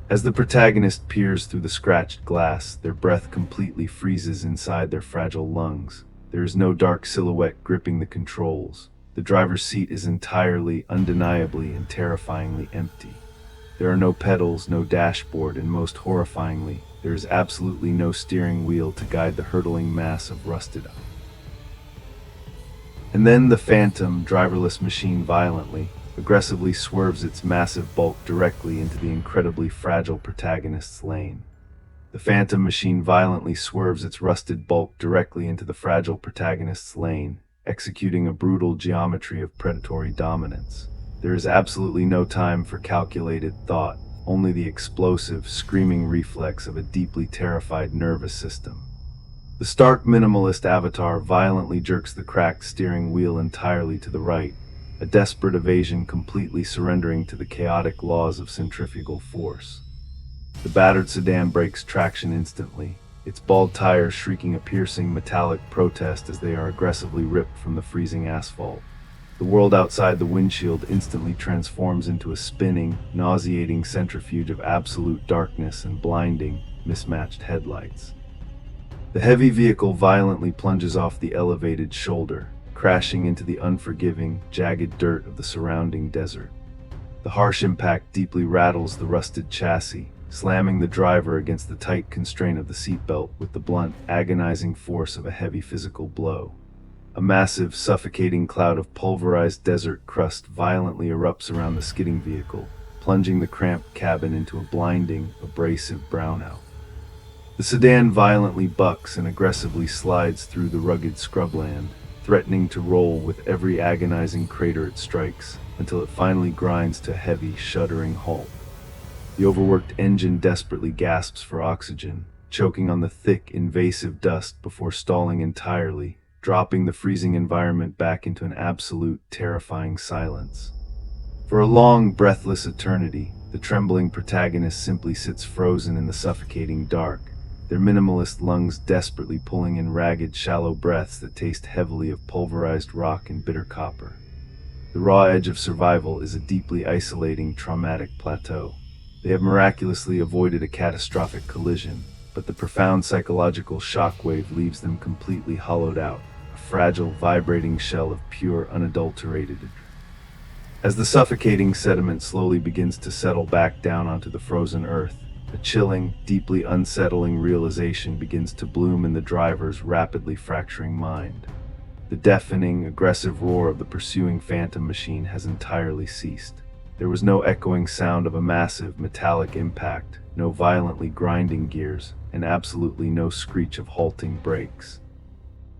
As the protagonist peers through the scratched glass, their breath completely freezes inside their fragile lungs, There is no dark silhouette gripping the controls. The driver's seat is entirely, undeniably, and terrifyingly empty. There are no pedals, no dashboard, and most horrifyingly, there is absolutely no steering wheel to guide the hurtling mass of rusted iron. And then the phantom, driverless machine violently, aggressively swerves its massive bulk directly into the incredibly fragile protagonist's lane. The phantom machine violently swerves its rusted bulk directly into the fragile protagonist's lane, executing a brutal geometry of predatory dominance. There is absolutely no time for calculated thought, only the explosive, screaming reflex of a deeply terrified nervous system. The stark minimalist avatar violently jerks the cracked steering wheel entirely to the right, a desperate evasion completely surrendering to the chaotic laws of centrifugal force. The battered sedan breaks traction instantly, its bald tires shrieking a piercing metallic protest as they are aggressively ripped from the freezing asphalt. The world outside the windshield instantly transforms into a spinning, nauseating centrifuge of absolute darkness and blinding, mismatched headlights. The heavy vehicle violently plunges off the elevated shoulder, crashing into the unforgiving, jagged dirt of the surrounding desert. The harsh impact deeply rattles the rusted chassis, slamming the driver against the tight constraint of the seatbelt with the blunt, agonizing force of a heavy physical blow. A massive, suffocating cloud of pulverized desert crust violently erupts around the skidding vehicle, plunging the cramped cabin into a blinding, abrasive brownout. The sedan violently bucks and aggressively slides through the rugged scrubland, threatening to roll with every agonizing crater it strikes, until it finally grinds to a heavy, shuddering halt. The overworked engine desperately gasps for oxygen, choking on the thick, invasive dust before stalling entirely, dropping the freezing environment back into an absolute, terrifying silence. For a long, breathless eternity, the trembling protagonist simply sits frozen in the suffocating dark, their minimalist lungs desperately pulling in ragged, shallow breaths that taste heavily of pulverized rock and bitter copper. The raw edge of survival is a deeply isolating, traumatic plateau. They have miraculously avoided a catastrophic collision, but the profound psychological shockwave leaves them completely hollowed out, a fragile, vibrating shell of pure, unadulterated adrenaline. As the suffocating sediment slowly begins to settle back down onto the frozen earth, a chilling, deeply unsettling realization begins to bloom in the driver's rapidly fracturing mind. The deafening, aggressive roar of the pursuing phantom machine has entirely ceased. There was no echoing sound of a massive, metallic impact, no violently grinding gears, and absolutely no screech of halting brakes.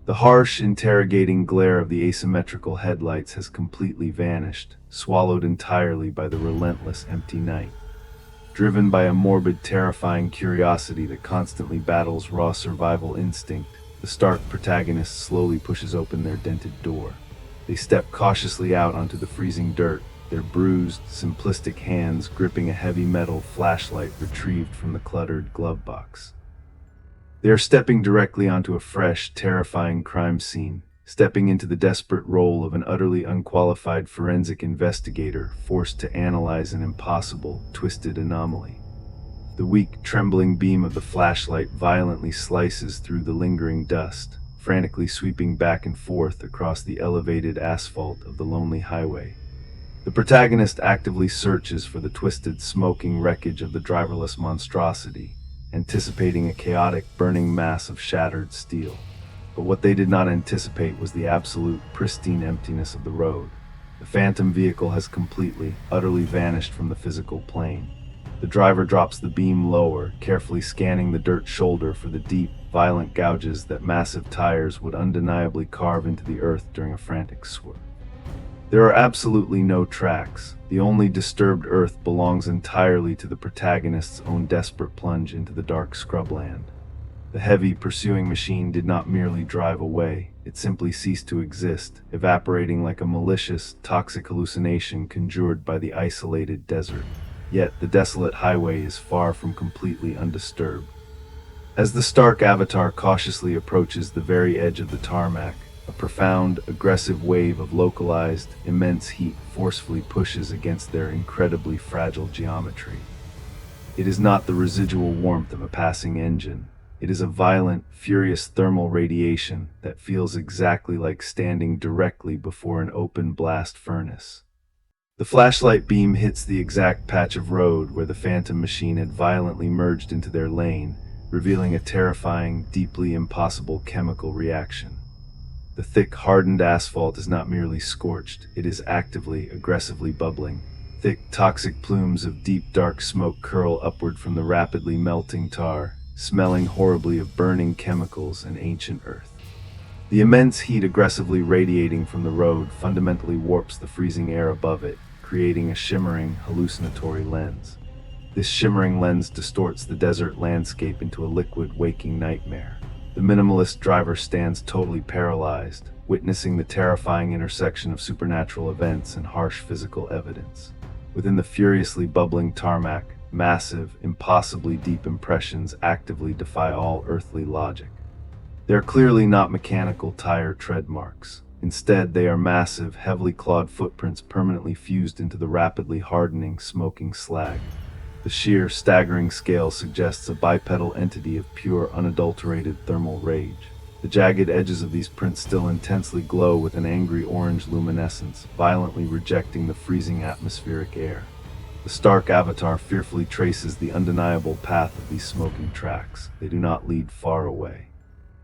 The harsh, interrogating glare of the asymmetrical headlights has completely vanished, swallowed entirely by the relentless empty night. Driven by a morbid, terrifying curiosity that constantly battles raw survival instinct, the stark protagonist slowly pushes open their dented door. They step cautiously out onto the freezing dirt, their bruised, simplistic hands gripping a heavy metal flashlight retrieved from the cluttered glove box. They are stepping directly onto a fresh, terrifying crime scene, stepping into the desperate role of an utterly unqualified forensic investigator forced to analyze an impossible, twisted anomaly. The weak, trembling beam of the flashlight violently slices through the lingering dust, frantically sweeping back and forth across the elevated asphalt of the lonely highway. The protagonist actively searches for the twisted, smoking wreckage of the driverless monstrosity, anticipating a chaotic, burning mass of shattered steel. But what they did not anticipate was the absolute, pristine emptiness of the road. The phantom vehicle has completely, utterly vanished from the physical plane. The driver drops the beam lower, carefully scanning the dirt shoulder for the deep, violent gouges that massive tires would undeniably carve into the earth during a frantic swerve. There are absolutely no tracks. The only disturbed earth belongs entirely to the protagonist's own desperate plunge into the dark scrubland. The heavy, pursuing machine did not merely drive away, it simply ceased to exist, evaporating like a malicious, toxic hallucination conjured by the isolated desert. Yet the desolate highway is far from completely undisturbed. As the stark avatar cautiously approaches the very edge of the tarmac, a profound, aggressive wave of localized, immense heat forcefully pushes against their incredibly fragile geometry. It is not the residual warmth of a passing engine. It is a violent, furious thermal radiation that feels exactly like standing directly before an open blast furnace. The flashlight beam hits the exact patch of road where the phantom machine had violently merged into their lane, revealing a terrifying, deeply impossible chemical reaction. The thick, hardened asphalt is not merely scorched, it is actively, aggressively bubbling. Thick, toxic plumes of deep, dark smoke curl upward from the rapidly melting tar, smelling horribly of burning chemicals and ancient earth. The immense heat aggressively radiating from the road fundamentally warps the freezing air above it, creating a shimmering, hallucinatory lens. This shimmering lens distorts the desert landscape into a liquid, waking nightmare. The minimalist driver stands totally paralyzed, witnessing the terrifying intersection of supernatural events and harsh physical evidence. Within the furiously bubbling tarmac, massive, impossibly deep impressions actively defy all earthly logic. They are clearly not mechanical tire tread marks. Instead, they are massive, heavily clawed footprints permanently fused into the rapidly hardening, smoking slag. The sheer, staggering scale suggests a bipedal entity of pure, unadulterated thermal rage. The jagged edges of these prints still intensely glow with an angry orange luminescence, violently rejecting the freezing atmospheric air. The stark avatar fearfully traces the undeniable path of these smoking tracks. They do not lead far away.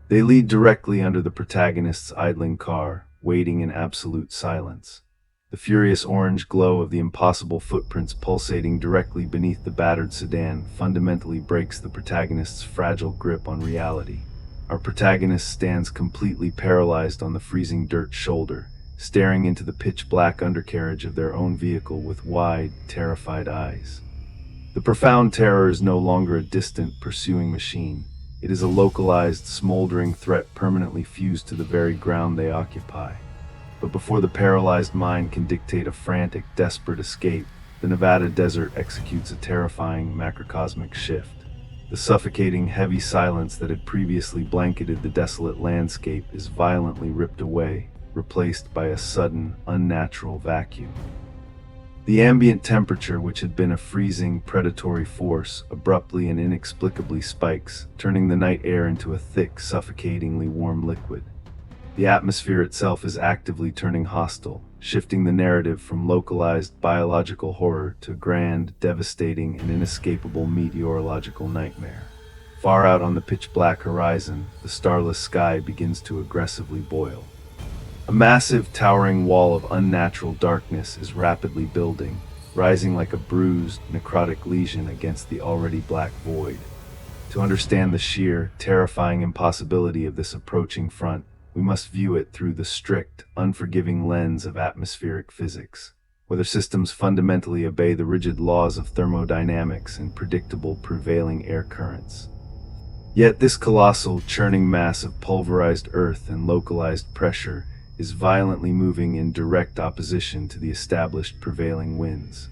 They lead directly under the protagonist's idling car, waiting in absolute silence. The furious orange glow of the impossible footprints pulsating directly beneath the battered sedan fundamentally breaks the protagonist's fragile grip on reality. Our protagonist stands completely paralyzed on the freezing dirt shoulder, staring into the pitch-black undercarriage of their own vehicle with wide, terrified eyes. The profound terror is no longer a distant, pursuing machine. It is a localized, smoldering threat permanently fused to the very ground they occupy. But before the paralyzed mind can dictate a frantic, desperate escape, the Nevada desert executes a terrifying, macrocosmic shift. The suffocating, heavy silence that had previously blanketed the desolate landscape is violently ripped away, replaced by a sudden, unnatural vacuum. The ambient temperature, which had been a freezing, predatory force, abruptly and inexplicably spikes, turning the night air into a thick, suffocatingly warm liquid. The atmosphere itself is actively turning hostile, shifting the narrative from localized biological horror to grand, devastating, and inescapable meteorological nightmare. Far out on the pitch-black horizon, the starless sky begins to aggressively boil. A massive, towering wall of unnatural darkness is rapidly building, rising like a bruised, necrotic lesion against the already black void. To understand the sheer, terrifying impossibility of this approaching front, we must view it through the strict, unforgiving lens of atmospheric physics. Whether systems fundamentally obey the rigid laws of thermodynamics and predictable prevailing air currents. Yet this colossal, churning mass of pulverized earth and localized pressure is violently moving in direct opposition to the established prevailing winds.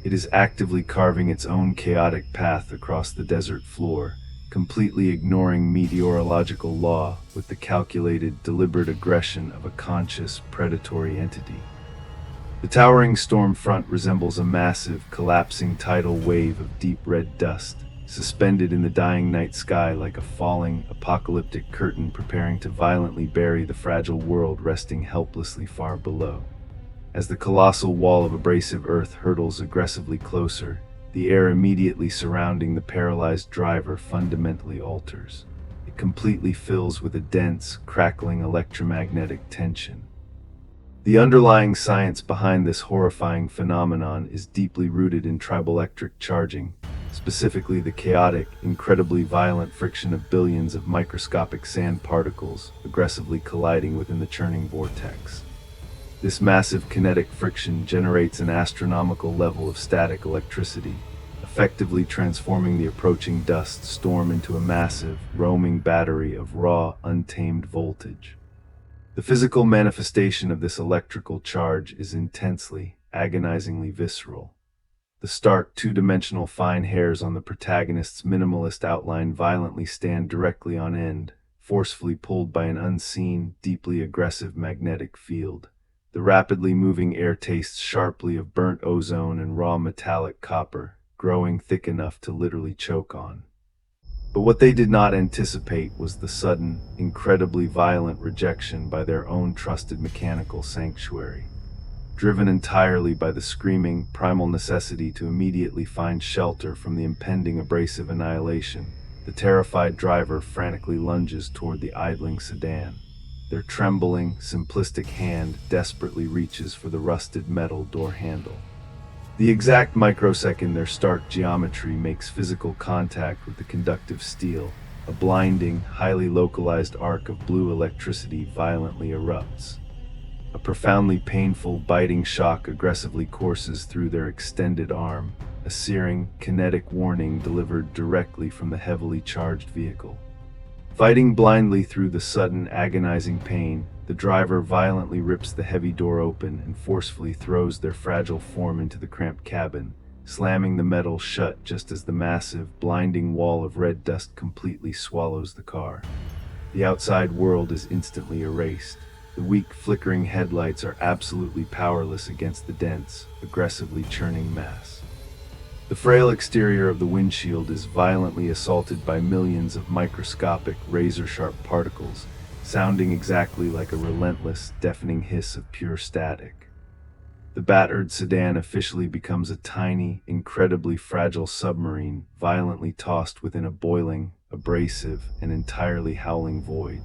It is actively carving its own chaotic path across the desert floor, completely ignoring meteorological law with the calculated, deliberate aggression of a conscious, predatory entity. The towering storm front resembles a massive, collapsing tidal wave of deep red dust, suspended in the dying night sky like a falling, apocalyptic curtain preparing to violently bury the fragile world resting helplessly far below. As the colossal wall of abrasive earth hurtles aggressively closer, the air immediately surrounding the paralyzed driver fundamentally alters. It completely fills with a dense, crackling electromagnetic tension. The underlying science behind this horrifying phenomenon is deeply rooted in triboelectric charging, specifically the chaotic, incredibly violent friction of billions of microscopic sand particles aggressively colliding within the churning vortex. This massive kinetic friction generates an astronomical level of static electricity, effectively transforming the approaching dust storm into a massive, roaming battery of raw, untamed voltage. The physical manifestation of this electrical charge is intensely, agonizingly visceral. The stark, two-dimensional fine hairs on the protagonist's minimalist outline violently stand directly on end, forcefully pulled by an unseen, deeply aggressive magnetic field. The rapidly moving air tastes sharply of burnt ozone and raw metallic copper, growing thick enough to literally choke on. But what they did not anticipate was the sudden, incredibly violent rejection by their own trusted mechanical sanctuary. Driven entirely by the screaming, primal necessity to immediately find shelter from the impending abrasive annihilation, the terrified driver frantically lunges toward the idling sedan. Their trembling, simplistic hand desperately reaches for the rusted metal door handle. The exact microsecond their stark geometry makes physical contact with the conductive steel, a blinding, highly localized arc of blue electricity violently erupts. A profoundly painful, biting shock aggressively courses through their extended arm, a searing, kinetic warning delivered directly from the heavily charged vehicle. Fighting blindly through the sudden, agonizing pain, the driver violently rips the heavy door open and forcefully throws their fragile form into the cramped cabin, slamming the metal shut just as the massive, blinding wall of red dust completely swallows the car. The outside world is instantly erased. The weak, flickering headlights are absolutely powerless against the dense, aggressively churning mass. The frail exterior of the windshield is violently assaulted by millions of microscopic, razor-sharp particles, sounding exactly like a relentless, deafening hiss of pure static. The battered sedan officially becomes a tiny, incredibly fragile submarine, violently tossed within a boiling, abrasive, and entirely howling void.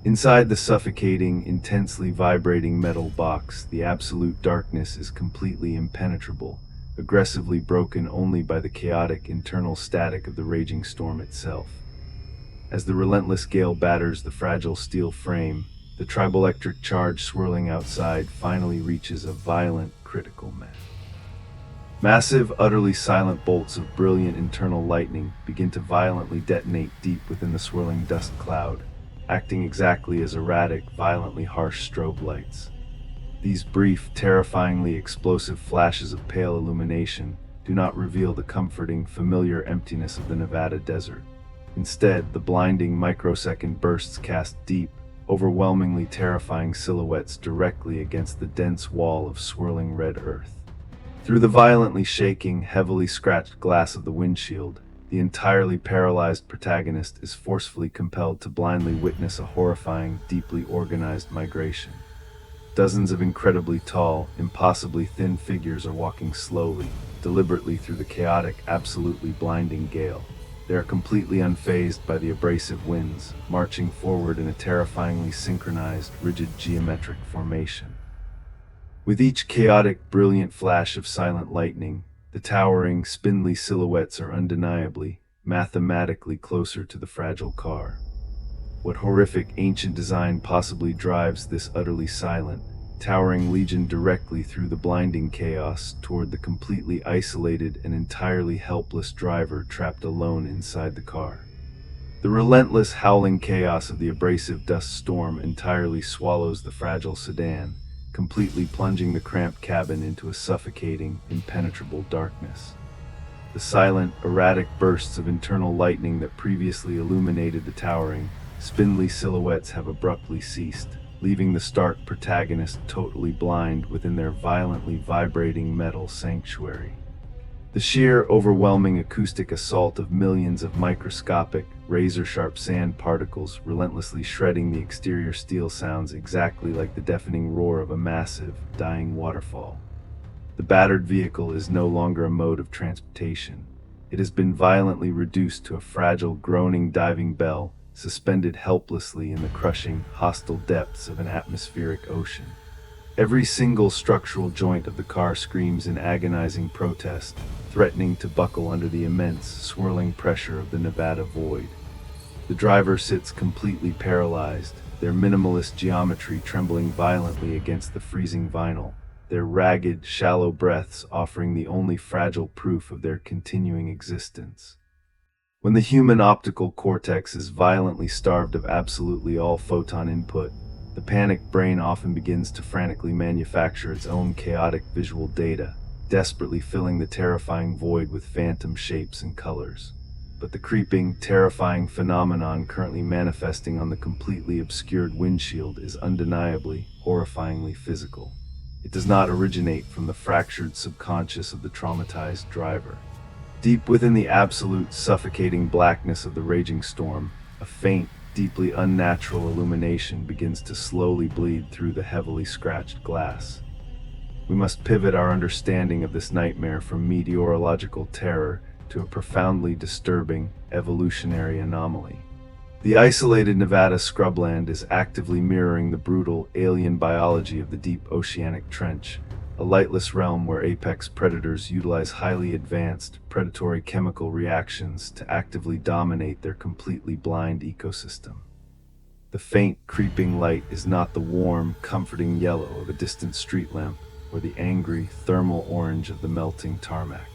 Inside the suffocating, intensely vibrating metal box, the absolute darkness is completely impenetrable, aggressively broken only by the chaotic internal static of the raging storm itself. As the relentless gale batters the fragile steel frame, the triboelectric charge swirling outside finally reaches a violent, critical mass. Massive, utterly silent bolts of brilliant internal lightning begin to violently detonate deep within the swirling dust cloud, acting exactly as erratic, violently harsh strobe lights. These brief, terrifyingly explosive flashes of pale illumination do not reveal the comforting, familiar emptiness of the Nevada desert. Instead, the blinding microsecond bursts cast deep, overwhelmingly terrifying silhouettes directly against the dense wall of swirling red earth. Through the violently shaking, heavily scratched glass of the windshield, the entirely paralyzed protagonist is forcefully compelled to blindly witness a horrifying, deeply organized migration. Dozens of incredibly tall, impossibly thin figures are walking slowly, deliberately through the chaotic, absolutely blinding gale. They are completely unfazed by the abrasive winds, marching forward in a terrifyingly synchronized, rigid geometric formation. With each chaotic, brilliant flash of silent lightning, the towering, spindly silhouettes are undeniably, mathematically closer to the fragile car. What horrific ancient design possibly drives this utterly silent, towering legion directly through the blinding chaos toward the completely isolated and entirely helpless driver trapped alone inside the car? The relentless howling chaos of the abrasive dust storm entirely swallows the fragile sedan, completely plunging the cramped cabin into a suffocating, impenetrable darkness. The silent, erratic bursts of internal lightning that previously illuminated the towering, spindly silhouettes have abruptly ceased, leaving the stark protagonist totally blind within their violently vibrating metal sanctuary. The sheer, overwhelming acoustic assault of millions of microscopic, razor-sharp sand particles relentlessly shredding the exterior steel sounds exactly like the deafening roar of a massive, dying waterfall. The battered vehicle is no longer a mode of transportation. It has been violently reduced to a fragile, groaning diving bell, suspended helplessly in the crushing, hostile depths of an atmospheric ocean. Every single structural joint of the car screams in agonizing protest, threatening to buckle under the immense, swirling pressure of the Nevada void. The driver sits completely paralyzed, their minimalist geometry trembling violently against the freezing vinyl, their ragged, shallow breaths offering the only fragile proof of their continuing existence. When the human optical cortex is violently starved of absolutely all photon input, the panicked brain often begins to frantically manufacture its own chaotic visual data, desperately filling the terrifying void with phantom shapes and colors. But the creeping, terrifying phenomenon currently manifesting on the completely obscured windshield is undeniably, horrifyingly physical. It does not originate from the fractured subconscious of the traumatized driver. Deep within the absolute suffocating blackness of the raging storm, a faint, deeply unnatural illumination begins to slowly bleed through the heavily scratched glass. We must pivot our understanding of this nightmare from meteorological terror to a profoundly disturbing evolutionary anomaly. The isolated Nevada scrubland is actively mirroring the brutal alien biology of the deep oceanic trench, a lightless realm where apex predators utilize highly advanced predatory chemical reactions to actively dominate their completely blind ecosystem. The faint, creeping light is not the warm, comforting yellow of a distant street lamp or the angry, thermal orange of the melting tarmac.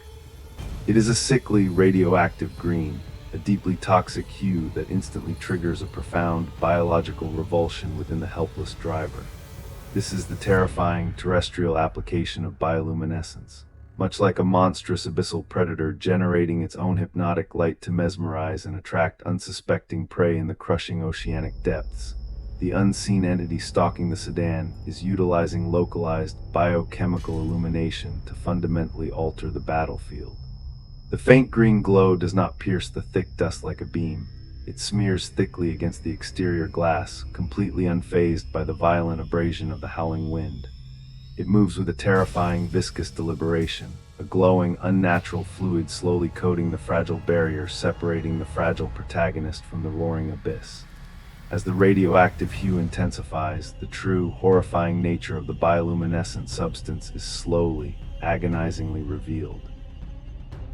It is a sickly, radioactive green, a deeply toxic hue that instantly triggers a profound biological revulsion within the helpless driver. This is the terrifying terrestrial application of bioluminescence. Much like a monstrous abyssal predator generating its own hypnotic light to mesmerize and attract unsuspecting prey in the crushing oceanic depths, the unseen entity stalking the sedan is utilizing localized biochemical illumination to fundamentally alter the battlefield. The faint green glow does not pierce the thick dust like a beam. It smears thickly against the exterior glass, completely unfazed by the violent abrasion of the howling wind. It moves with a terrifying, viscous deliberation, a glowing, unnatural fluid slowly coating the fragile barrier separating the fragile protagonist from the roaring abyss. As the radioactive hue intensifies, the true, horrifying nature of the bioluminescent substance is slowly, agonizingly revealed.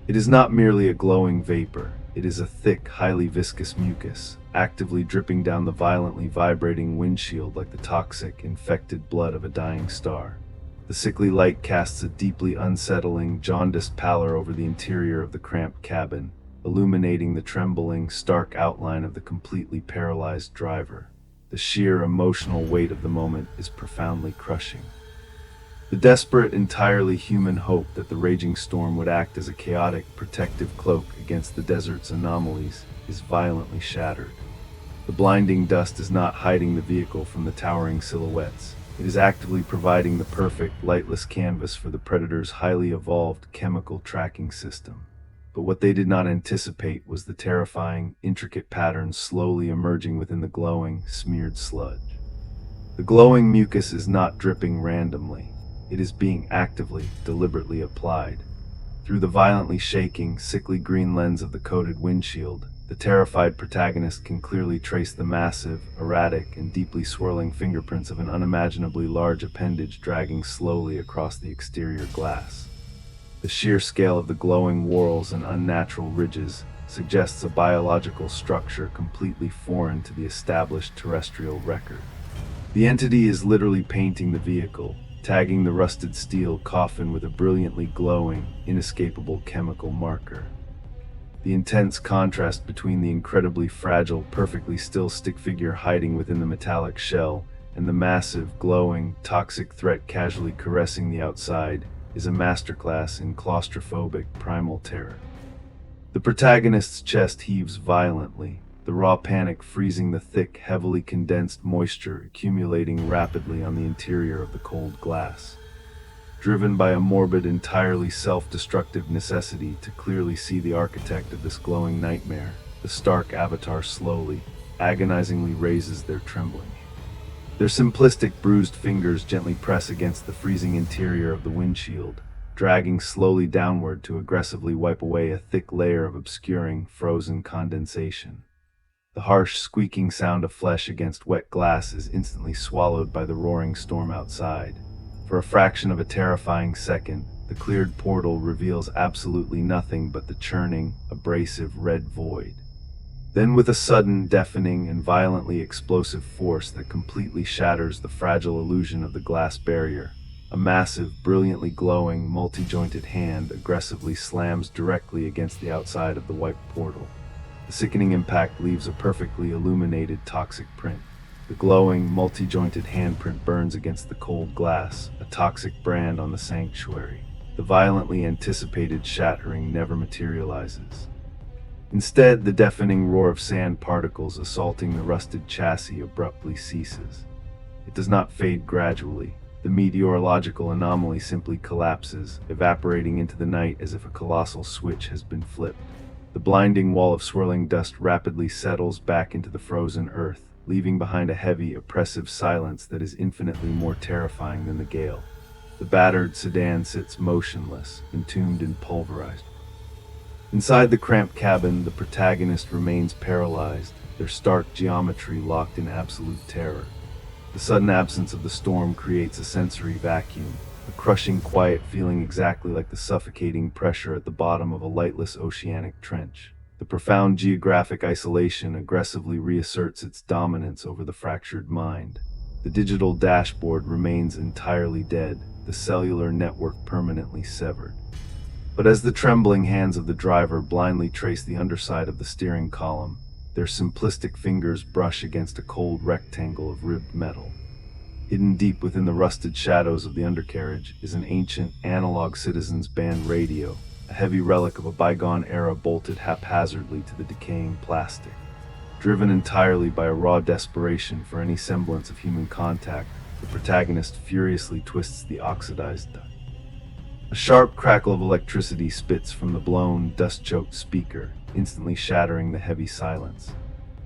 It is not merely a glowing vapor, it is a thick, highly viscous mucus, actively dripping down the violently vibrating windshield like the toxic, infected blood of a dying star. The sickly light casts a deeply unsettling, jaundiced pallor over the interior of the cramped cabin, illuminating the trembling, stark outline of the completely paralyzed driver. The sheer emotional weight of the moment is profoundly crushing. The desperate, entirely human hope that the raging storm would act as a chaotic, protective cloak against the desert's anomalies is violently shattered. The blinding dust is not hiding the vehicle from the towering silhouettes. It is actively providing the perfect, lightless canvas for the predator's highly evolved chemical tracking system. But what they did not anticipate was the terrifying, intricate patterns slowly emerging within the glowing, smeared sludge. The glowing mucus is not dripping randomly. It is being actively, deliberately applied. Through the violently shaking, sickly green lens of the coated windshield, the terrified protagonist can clearly trace the massive, erratic, and deeply swirling fingerprints of an unimaginably large appendage dragging slowly across the exterior glass. The sheer scale of the glowing whorls and unnatural ridges suggests a biological structure completely foreign to the established terrestrial record. The entity is literally painting the vehicle, tagging the rusted steel coffin with a brilliantly glowing, inescapable chemical marker. The intense contrast between the incredibly fragile, perfectly still stick figure hiding within the metallic shell and the massive, glowing, toxic threat casually caressing the outside is a masterclass in claustrophobic primal terror. The protagonist's chest heaves violently, the raw panic freezing the thick, heavily condensed moisture accumulating rapidly on the interior of the cold glass. Driven by a morbid, entirely self-destructive necessity to clearly see the architect of this glowing nightmare, the stark avatar slowly, agonizingly raises their trembling. Their simplistic, bruised fingers gently press against the freezing interior of the windshield, dragging slowly downward to aggressively wipe away a thick layer of obscuring, frozen condensation. The harsh, squeaking sound of flesh against wet glass is instantly swallowed by the roaring storm outside. For a fraction of a terrifying second, the cleared portal reveals absolutely nothing but the churning, abrasive red void. Then with a sudden, deafening, and violently explosive force that completely shatters the fragile illusion of the glass barrier, a massive, brilliantly glowing, multi-jointed hand aggressively slams directly against the outside of the wiped portal. The sickening impact leaves a perfectly illuminated toxic print. The glowing, multi-jointed handprint burns against the cold glass, a toxic brand on the sanctuary. The violently anticipated shattering never materializes. Instead, the deafening roar of sand particles assaulting the rusted chassis abruptly ceases. It does not fade gradually. The meteorological anomaly simply collapses, evaporating into the night as if a colossal switch has been flipped. The blinding wall of swirling dust rapidly settles back into the frozen earth, leaving behind a heavy, oppressive silence that is infinitely more terrifying than the gale. The battered sedan sits motionless, entombed and pulverized. Inside the cramped cabin, the protagonist remains paralyzed, their stark geometry locked in absolute terror. The sudden absence of the storm creates a sensory vacuum, a crushing quiet feeling exactly like the suffocating pressure at the bottom of a lightless oceanic trench. The profound geographic isolation aggressively reasserts its dominance over the fractured mind. The digital dashboard remains entirely dead, the cellular network permanently severed. But as the trembling hands of the driver blindly trace the underside of the steering column, their simplistic fingers brush against a cold rectangle of ribbed metal. Hidden deep within the rusted shadows of the undercarriage is an ancient analog citizens band radio, a heavy relic of a bygone era bolted haphazardly to the decaying plastic. Driven entirely by a raw desperation for any semblance of human contact, the protagonist furiously twists the oxidized dial. A sharp crackle of electricity spits from the blown, dust-choked speaker, instantly shattering the heavy silence.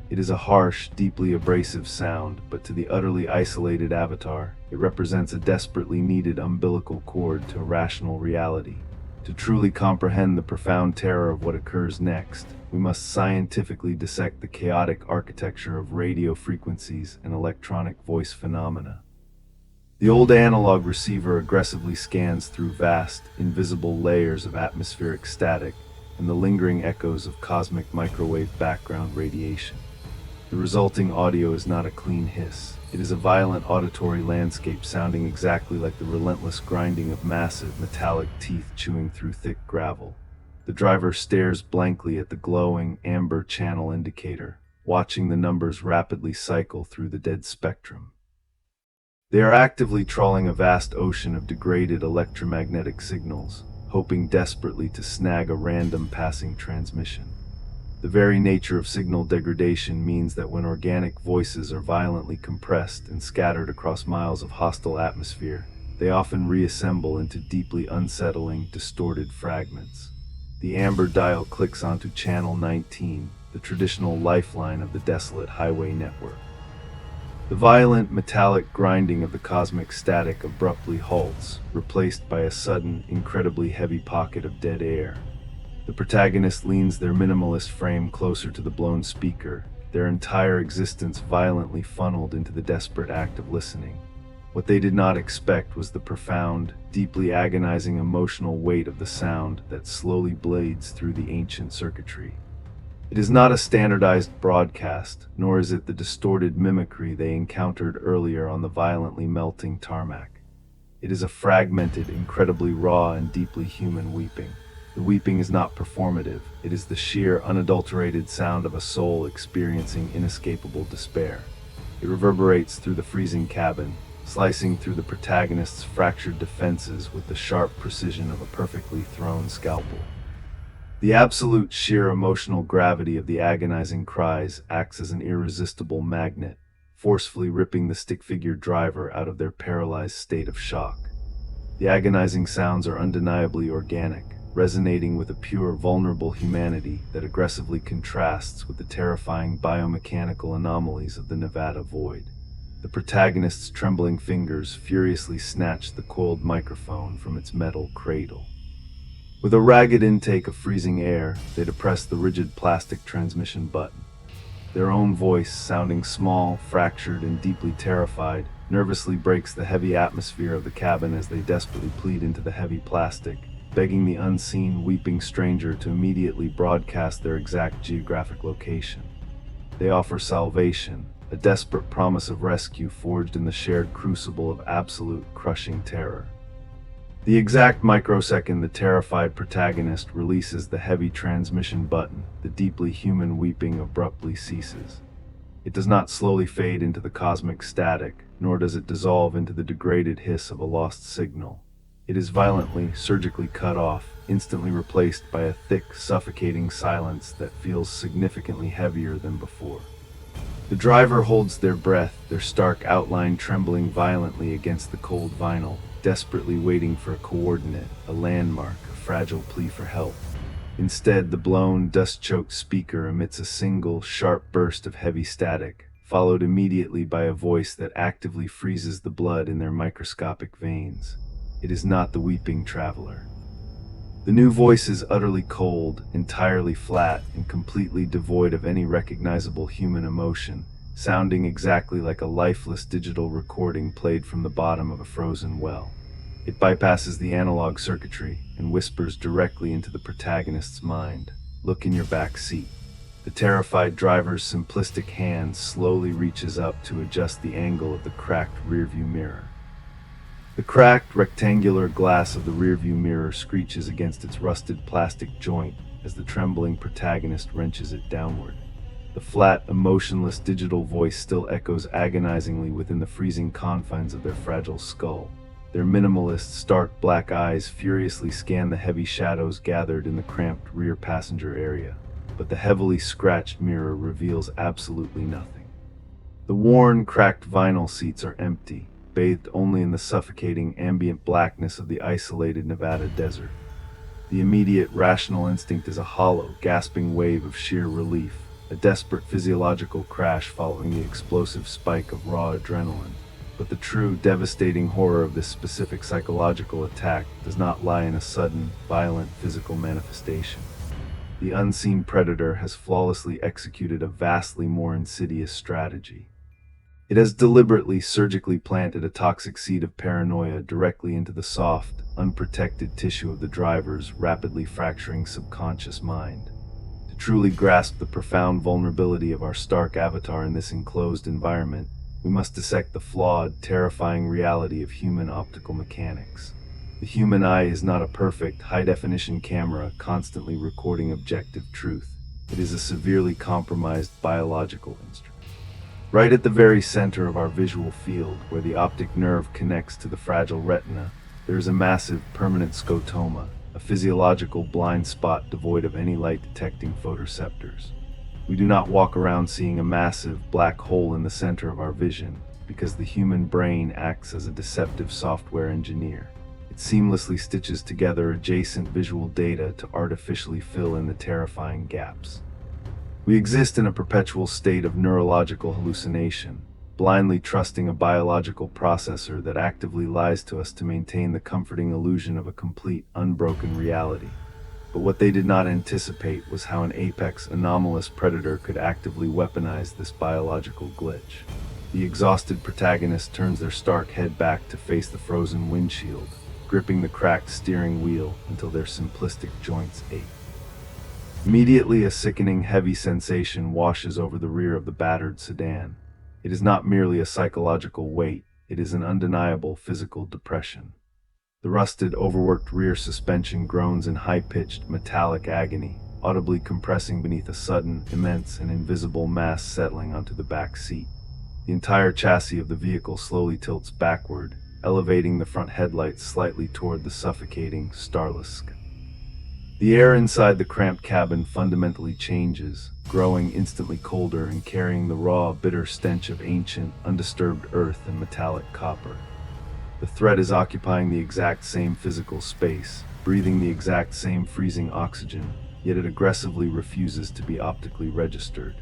It is a harsh, deeply abrasive sound, but to the utterly isolated avatar, it represents a desperately needed umbilical cord to a rational reality. To truly comprehend the profound terror of what occurs next, we must scientifically dissect the chaotic architecture of radio frequencies and electronic voice phenomena. The old analog receiver aggressively scans through vast, invisible layers of atmospheric static and the lingering echoes of cosmic microwave background radiation. The resulting audio is not a clean hiss. It is a violent auditory landscape sounding exactly like the relentless grinding of massive metallic teeth chewing through thick gravel. The driver stares blankly at the glowing amber channel indicator, watching the numbers rapidly cycle through the dead spectrum. They are actively trawling a vast ocean of degraded electromagnetic signals, hoping desperately to snag a random passing transmission. The very nature of signal degradation means that when organic voices are violently compressed and scattered across miles of hostile atmosphere, they often reassemble into deeply unsettling, distorted fragments. The amber dial clicks onto channel 19, the traditional lifeline of the desolate highway network. The violent, metallic grinding of the cosmic static abruptly halts, replaced by a sudden, incredibly heavy pocket of dead air. The protagonist leans their minimalist frame closer to the blown speaker, their entire existence violently funneled into the desperate act of listening. What they did not expect was the profound, deeply agonizing emotional weight of the sound that slowly blades through the ancient circuitry. It is not a standardized broadcast, nor is it the distorted mimicry they encountered earlier on the violently melting tarmac. It is a fragmented, incredibly raw and deeply human weeping. The weeping is not performative, it is the sheer, unadulterated sound of a soul experiencing inescapable despair. It reverberates through the freezing cabin, slicing through the protagonist's fractured defenses with the sharp precision of a perfectly thrown scalpel. The absolute sheer emotional gravity of the agonizing cries acts as an irresistible magnet, forcefully ripping the stick-figured driver out of their paralyzed state of shock. The agonizing sounds are undeniably organic, resonating with a pure, vulnerable humanity that aggressively contrasts with the terrifying biomechanical anomalies of the Nevada void. The protagonist's trembling fingers furiously snatch the coiled microphone from its metal cradle. With a ragged intake of freezing air, they depress the rigid plastic transmission button. Their own voice, sounding small, fractured, and deeply terrified, nervously breaks the heavy atmosphere of the cabin as they desperately plead into the heavy plastic, begging the unseen, weeping stranger to immediately broadcast their exact geographic location. They offer salvation, a desperate promise of rescue forged in the shared crucible of absolute, crushing terror. The exact microsecond the terrified protagonist releases the heavy transmission button, the deeply human weeping abruptly ceases. It does not slowly fade into the cosmic static, nor does it dissolve into the degraded hiss of a lost signal. It is violently, surgically cut off, instantly replaced by a thick, suffocating silence that feels significantly heavier than before. The driver holds their breath, their stark outline trembling violently against the cold vinyl, desperately waiting for a coordinate, a landmark, a fragile plea for help. Instead, the blown, dust-choked speaker emits a single, sharp burst of heavy static, followed immediately by a voice that actively freezes the blood in their microscopic veins. It is not the weeping traveler. The new voice is utterly cold, entirely flat, and completely devoid of any recognizable human emotion, sounding exactly like a lifeless digital recording played from the bottom of a frozen well. It bypasses the analog circuitry and whispers directly into the protagonist's mind. Look in your back seat. The terrified driver's simplistic hand slowly reaches up to adjust the angle of the cracked rearview mirror. The cracked, rectangular glass of the rearview mirror screeches against its rusted plastic joint as the trembling protagonist wrenches it downward. The flat, emotionless digital voice still echoes agonizingly within the freezing confines of their fragile skull. Their minimalist, stark black eyes furiously scan the heavy shadows gathered in the cramped rear passenger area, but the heavily scratched mirror reveals absolutely nothing. The worn, cracked vinyl seats are empty, bathed only in the suffocating ambient blackness of the isolated Nevada desert. The immediate rational instinct is a hollow, gasping wave of sheer relief, a desperate physiological crash following the explosive spike of raw adrenaline. But the true, devastating horror of this specific psychological attack does not lie in a sudden, violent physical manifestation. The unseen predator has flawlessly executed a vastly more insidious strategy. It has deliberately, surgically planted a toxic seed of paranoia directly into the soft, unprotected tissue of the driver's rapidly fracturing subconscious mind. To truly grasp the profound vulnerability of our stark avatar in this enclosed environment, we must dissect the flawed, terrifying reality of human optical mechanics. The human eye is not a perfect, high-definition camera constantly recording objective truth. It is a severely compromised biological instrument. Right at the very center of our visual field, where the optic nerve connects to the fragile retina, there is a massive, permanent scotoma, a physiological blind spot devoid of any light-detecting photoreceptors. We do not walk around seeing a massive, black hole in the center of our vision, because the human brain acts as a deceptive software engineer. It seamlessly stitches together adjacent visual data to artificially fill in the terrifying gaps. We exist in a perpetual state of neurological hallucination, blindly trusting a biological processor that actively lies to us to maintain the comforting illusion of a complete, unbroken reality. But what they did not anticipate was how an apex, anomalous predator could actively weaponize this biological glitch. The exhausted protagonist turns their stark head back to face the frozen windshield, gripping the cracked steering wheel until their simplistic joints ache. Immediately, a sickening, heavy sensation washes over the rear of the battered sedan. It is not merely a psychological weight, it is an undeniable physical depression. The rusted, overworked rear suspension groans in high-pitched, metallic agony, audibly compressing beneath a sudden, immense, and invisible mass settling onto the back seat. The entire chassis of the vehicle slowly tilts backward, elevating the front headlights slightly toward the suffocating, starless sky. The air inside the cramped cabin fundamentally changes, growing instantly colder and carrying the raw, bitter stench of ancient, undisturbed earth and metallic copper. The threat is occupying the exact same physical space, breathing the exact same freezing oxygen, yet it aggressively refuses to be optically registered.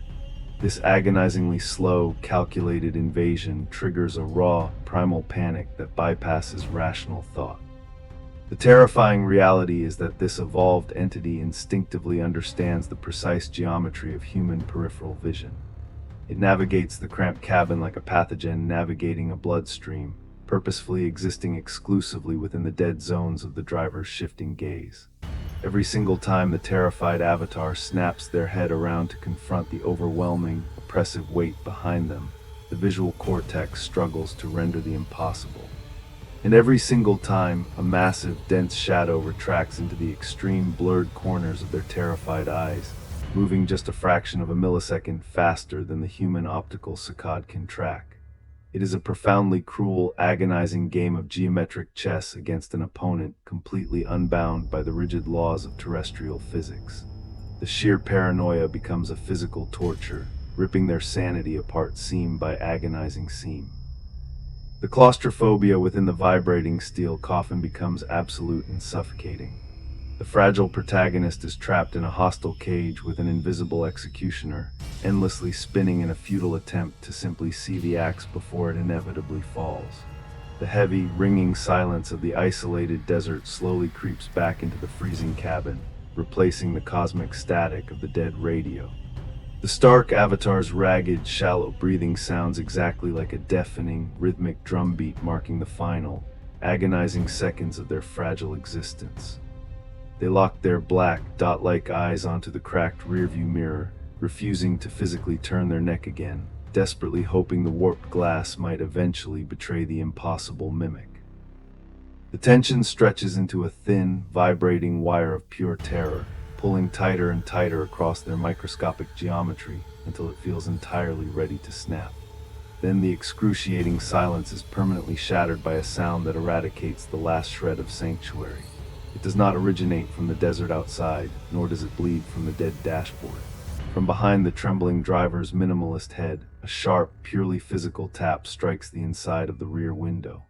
This agonizingly slow, calculated invasion triggers a raw, primal panic that bypasses rational thought. The terrifying reality is that this evolved entity instinctively understands the precise geometry of human peripheral vision. It navigates the cramped cabin like a pathogen navigating a bloodstream, purposefully existing exclusively within the dead zones of the driver's shifting gaze. Every single time the terrified avatar snaps their head around to confront the overwhelming, oppressive weight behind them, the visual cortex struggles to render the impossible. And every single time, a massive, dense shadow retracts into the extreme blurred corners of their terrified eyes, moving just a fraction of a millisecond faster than the human optical saccade can track. It is a profoundly cruel, agonizing game of geometric chess against an opponent completely unbound by the rigid laws of terrestrial physics. The sheer paranoia becomes a physical torture, ripping their sanity apart seam by agonizing seam. The claustrophobia within the vibrating steel coffin becomes absolute and suffocating. The fragile protagonist is trapped in a hostile cage with an invisible executioner, endlessly spinning in a futile attempt to simply see the axe before it inevitably falls. The heavy, ringing silence of the isolated desert slowly creeps back into the freezing cabin, replacing the cosmic static of the dead radio. The Stark Avatar's ragged, shallow breathing sounds exactly like a deafening, rhythmic drumbeat marking the final, agonizing seconds of their fragile existence. They lock their black, dot-like eyes onto the cracked rearview mirror, refusing to physically turn their neck again, desperately hoping the warped glass might eventually betray the impossible mimic. The tension stretches into a thin, vibrating wire of pure terror, pulling tighter and tighter across their microscopic geometry until it feels entirely ready to snap. Then the excruciating silence is permanently shattered by a sound that eradicates the last shred of sanctuary. It does not originate from the desert outside, nor does it bleed from the dead dashboard. From behind the trembling driver's minimalist head, a sharp, purely physical tap strikes the inside of the rear window.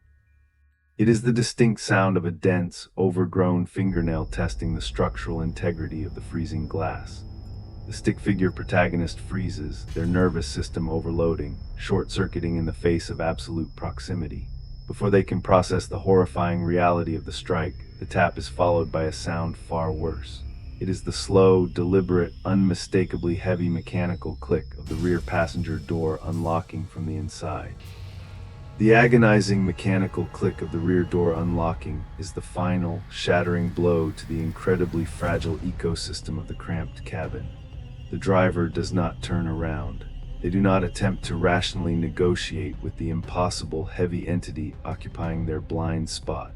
It is the distinct sound of a dense, overgrown fingernail testing the structural integrity of the freezing glass. The stick-figure protagonist freezes, their nervous system overloading, short-circuiting in the face of absolute proximity. Before they can process the horrifying reality of the strike, the tap is followed by a sound far worse. It is the slow, deliberate, unmistakably heavy mechanical click of the rear passenger door unlocking from the inside. The agonizing mechanical click of the rear door unlocking is the final, shattering blow to the incredibly fragile ecosystem of the cramped cabin. The driver does not turn around. They do not attempt to rationally negotiate with the impossible heavy entity occupying their blind spot.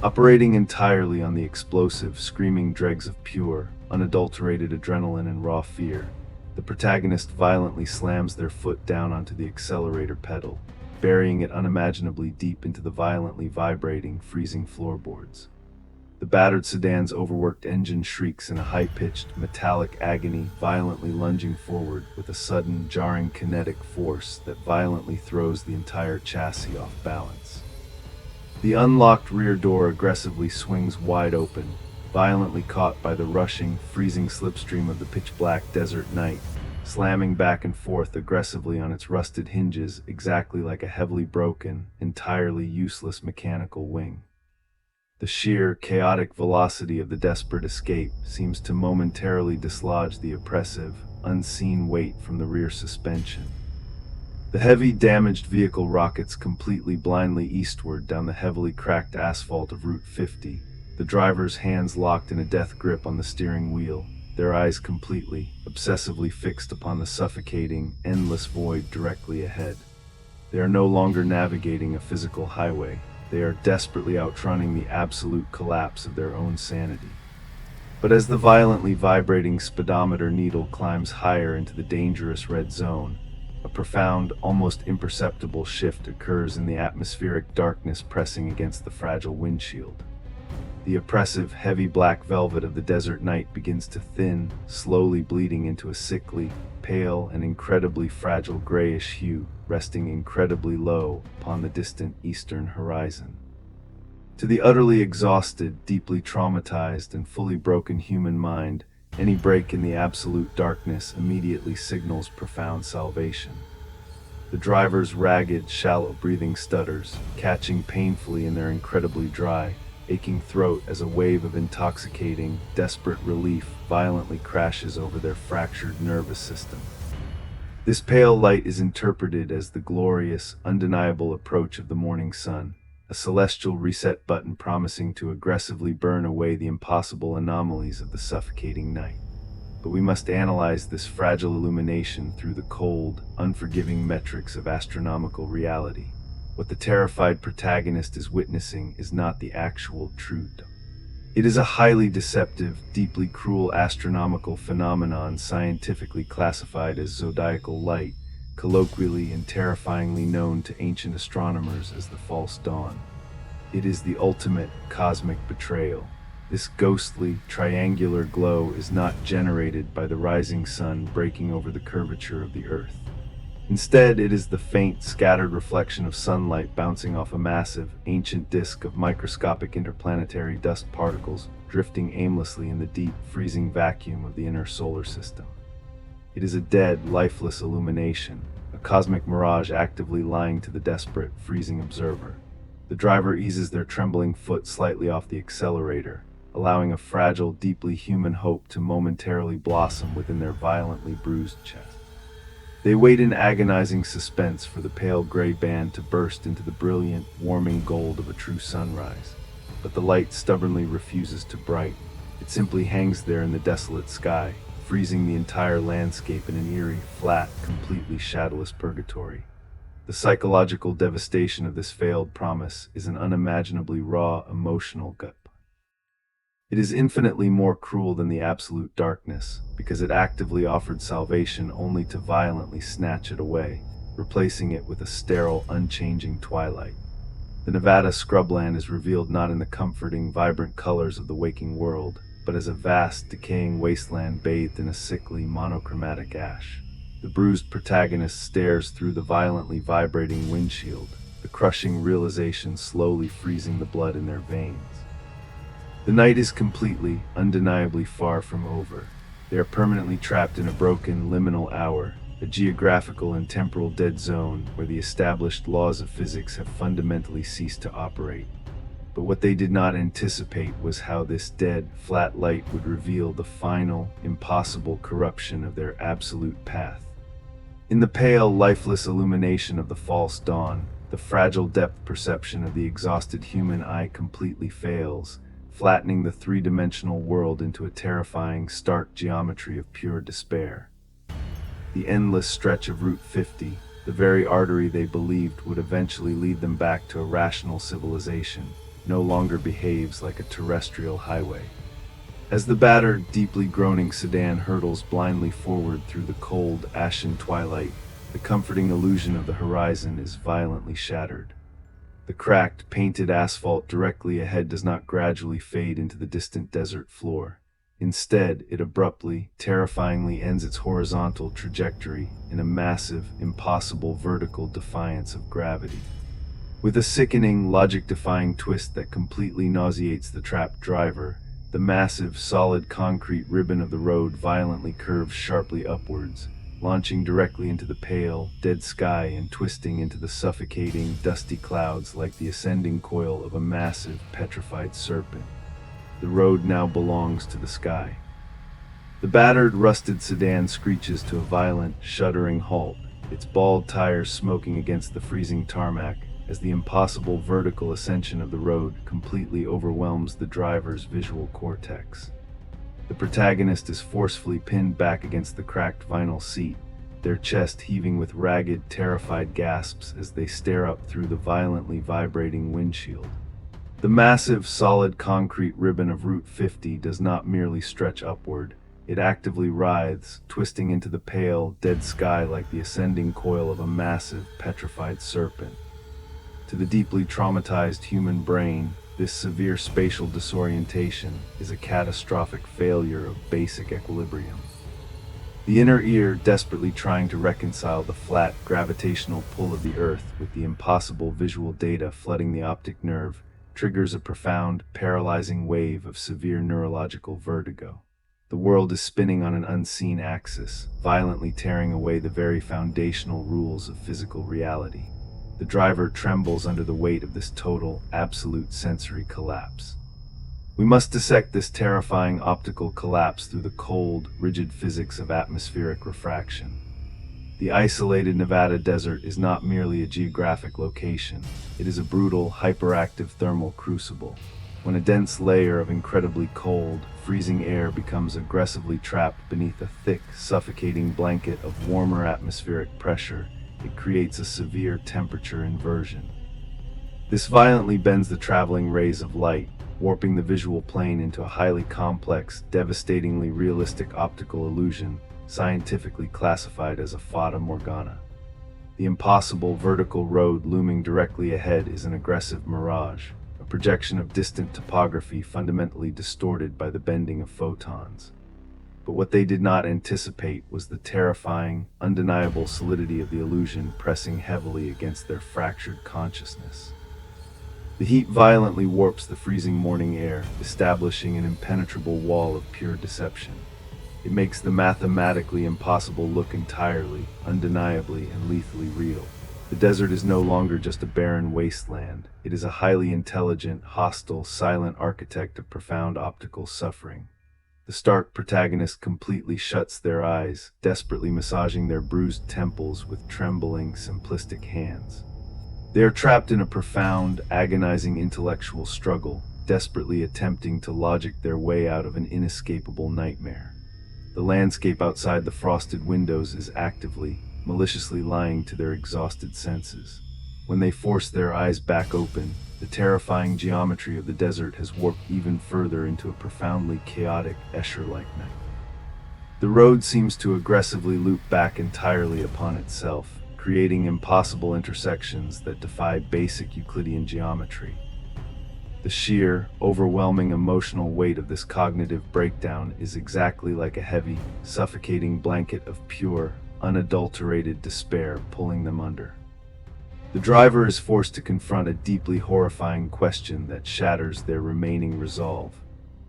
Operating entirely on the explosive, screaming dregs of pure, unadulterated adrenaline and raw fear, the protagonist violently slams their foot down onto the accelerator pedal, burying it unimaginably deep into the violently vibrating, freezing floorboards. The battered sedan's overworked engine shrieks in a high-pitched, metallic agony, violently lunging forward with a sudden, jarring kinetic force that violently throws the entire chassis off balance. The unlocked rear door aggressively swings wide open, violently caught by the rushing, freezing slipstream of the pitch-black desert night, slamming back and forth aggressively on its rusted hinges exactly like a heavily broken, entirely useless mechanical wing. The sheer, chaotic velocity of the desperate escape seems to momentarily dislodge the oppressive, unseen weight from the rear suspension. The heavy, damaged vehicle rockets completely blindly eastward down the heavily cracked asphalt of Route 50, the driver's hands locked in a death grip on the steering wheel, their eyes completely, obsessively fixed upon the suffocating, endless void directly ahead. They are no longer navigating a physical highway. They are desperately outrunning the absolute collapse of their own sanity. But as the violently vibrating speedometer needle climbs higher into the dangerous red zone, a profound, almost imperceptible shift occurs in the atmospheric darkness pressing against the fragile windshield. The oppressive, heavy black velvet of the desert night begins to thin, slowly bleeding into a sickly, pale, and incredibly fragile grayish hue, resting incredibly low upon the distant eastern horizon. To the utterly exhausted, deeply traumatized, and fully broken human mind, any break in the absolute darkness immediately signals profound salvation. The driver's ragged, shallow breathing stutters, catching painfully in their incredibly dry, aching throat as a wave of intoxicating, desperate relief violently crashes over their fractured nervous system. This pale light is interpreted as the glorious, undeniable approach of the morning sun, a celestial reset button promising to aggressively burn away the impossible anomalies of the suffocating night. But we must analyze this fragile illumination through the cold, unforgiving metrics of astronomical reality. What the terrified protagonist is witnessing is not the actual truth. It is a highly deceptive, deeply cruel astronomical phenomenon scientifically classified as zodiacal light, colloquially and terrifyingly known to ancient astronomers as the false dawn. It is the ultimate cosmic betrayal. This ghostly, triangular glow is not generated by the rising sun breaking over the curvature of the Earth. Instead, it is the faint, scattered reflection of sunlight bouncing off a massive, ancient disk of microscopic interplanetary dust particles drifting aimlessly in the deep, freezing vacuum of the inner solar system. It is a dead, lifeless illumination, a cosmic mirage actively lying to the desperate, freezing observer. The driver eases their trembling foot slightly off the accelerator, allowing a fragile, deeply human hope to momentarily blossom within their violently bruised chest. They wait in agonizing suspense for the pale gray band to burst into the brilliant, warming gold of a true sunrise. But the light stubbornly refuses to brighten. It simply hangs there in the desolate sky, freezing the entire landscape in an eerie, flat, completely shadowless purgatory. The psychological devastation of this failed promise is an unimaginably raw, emotional gut. It is infinitely more cruel than the absolute darkness, because it actively offered salvation only to violently snatch it away, replacing it with a sterile, unchanging twilight. The Nevada scrubland is revealed not in the comforting, vibrant colors of the waking world, but as a vast, decaying wasteland bathed in a sickly, monochromatic ash. The bruised protagonist stares through the violently vibrating windshield, the crushing realization slowly freezing the blood in their veins. The night is completely, undeniably far from over. They are permanently trapped in a broken, liminal hour, a geographical and temporal dead zone where the established laws of physics have fundamentally ceased to operate. But what they did not anticipate was how this dead, flat light would reveal the final, impossible corruption of their absolute path. In the pale, lifeless illumination of the false dawn, the fragile depth perception of the exhausted human eye completely fails, flattening the three-dimensional world into a terrifying, stark geometry of pure despair. The endless stretch of Route 50, the very artery they believed would eventually lead them back to a rational civilization, no longer behaves like a terrestrial highway. As the battered, deeply groaning sedan hurtles blindly forward through the cold, ashen twilight, the comforting illusion of the horizon is violently shattered. The cracked, painted asphalt directly ahead does not gradually fade into the distant desert floor. Instead, it abruptly, terrifyingly ends its horizontal trajectory in a massive, impossible vertical defiance of gravity. With a sickening, logic-defying twist that completely nauseates the trapped driver, the massive, solid concrete ribbon of the road violently curves sharply upwards, launching directly into the pale, dead sky and twisting into the suffocating, dusty clouds like the ascending coil of a massive, petrified serpent. The road now belongs to the sky. The battered, rusted sedan screeches to a violent, shuddering halt, its bald tires smoking against the freezing tarmac as the impossible vertical ascension of the road completely overwhelms the driver's visual cortex. The protagonist is forcefully pinned back against the cracked vinyl seat, their chest heaving with ragged, terrified gasps as they stare up through the violently vibrating windshield. The massive, solid concrete ribbon of Route 50 does not merely stretch upward, it actively writhes, twisting into the pale, dead sky like the ascending coil of a massive, petrified serpent. To the deeply traumatized human brain, this severe spatial disorientation is a catastrophic failure of basic equilibrium. The inner ear, desperately trying to reconcile the flat, gravitational pull of the Earth with the impossible visual data flooding the optic nerve, triggers a profound, paralyzing wave of severe neurological vertigo. The world is spinning on an unseen axis, violently tearing away the very foundational rules of physical reality. The driver trembles under the weight of this total, absolute sensory collapse. We must dissect this terrifying optical collapse through the cold, rigid physics of atmospheric refraction. The isolated Nevada desert is not merely a geographic location, it is a brutal, hyperactive thermal crucible. When a dense layer of incredibly cold, freezing air becomes aggressively trapped beneath a thick, suffocating blanket of warmer atmospheric pressure, it creates a severe temperature inversion. This violently bends the traveling rays of light, warping the visual plane into a highly complex, devastatingly realistic optical illusion, scientifically classified as a fata morgana. The impossible vertical road looming directly ahead is an aggressive mirage, a a projection of distant topography fundamentally distorted by the bending of photons. But what they did not anticipate was the terrifying, undeniable solidity of the illusion pressing heavily against their fractured consciousness. The heat violently warps the freezing morning air, establishing an impenetrable wall of pure deception. It makes the mathematically impossible look entirely, undeniably, and lethally real. The desert is no longer just a barren wasteland. It is a highly intelligent, hostile, silent architect of profound optical suffering. The stark protagonist completely shuts their eyes, desperately massaging their bruised temples with trembling, simplistic hands. They are trapped in a profound, agonizing intellectual struggle, desperately attempting to logic their way out of an inescapable nightmare. The landscape outside the frosted windows is actively, maliciously lying to their exhausted senses. When they force their eyes back open, the terrifying geometry of the desert has warped even further into a profoundly chaotic, Escher-like night. The road seems to aggressively loop back entirely upon itself, creating impossible intersections that defy basic Euclidean geometry. The sheer, overwhelming emotional weight of this cognitive breakdown is exactly like a heavy, suffocating blanket of pure, unadulterated despair pulling them under. The driver is forced to confront a deeply horrifying question that shatters their remaining resolve.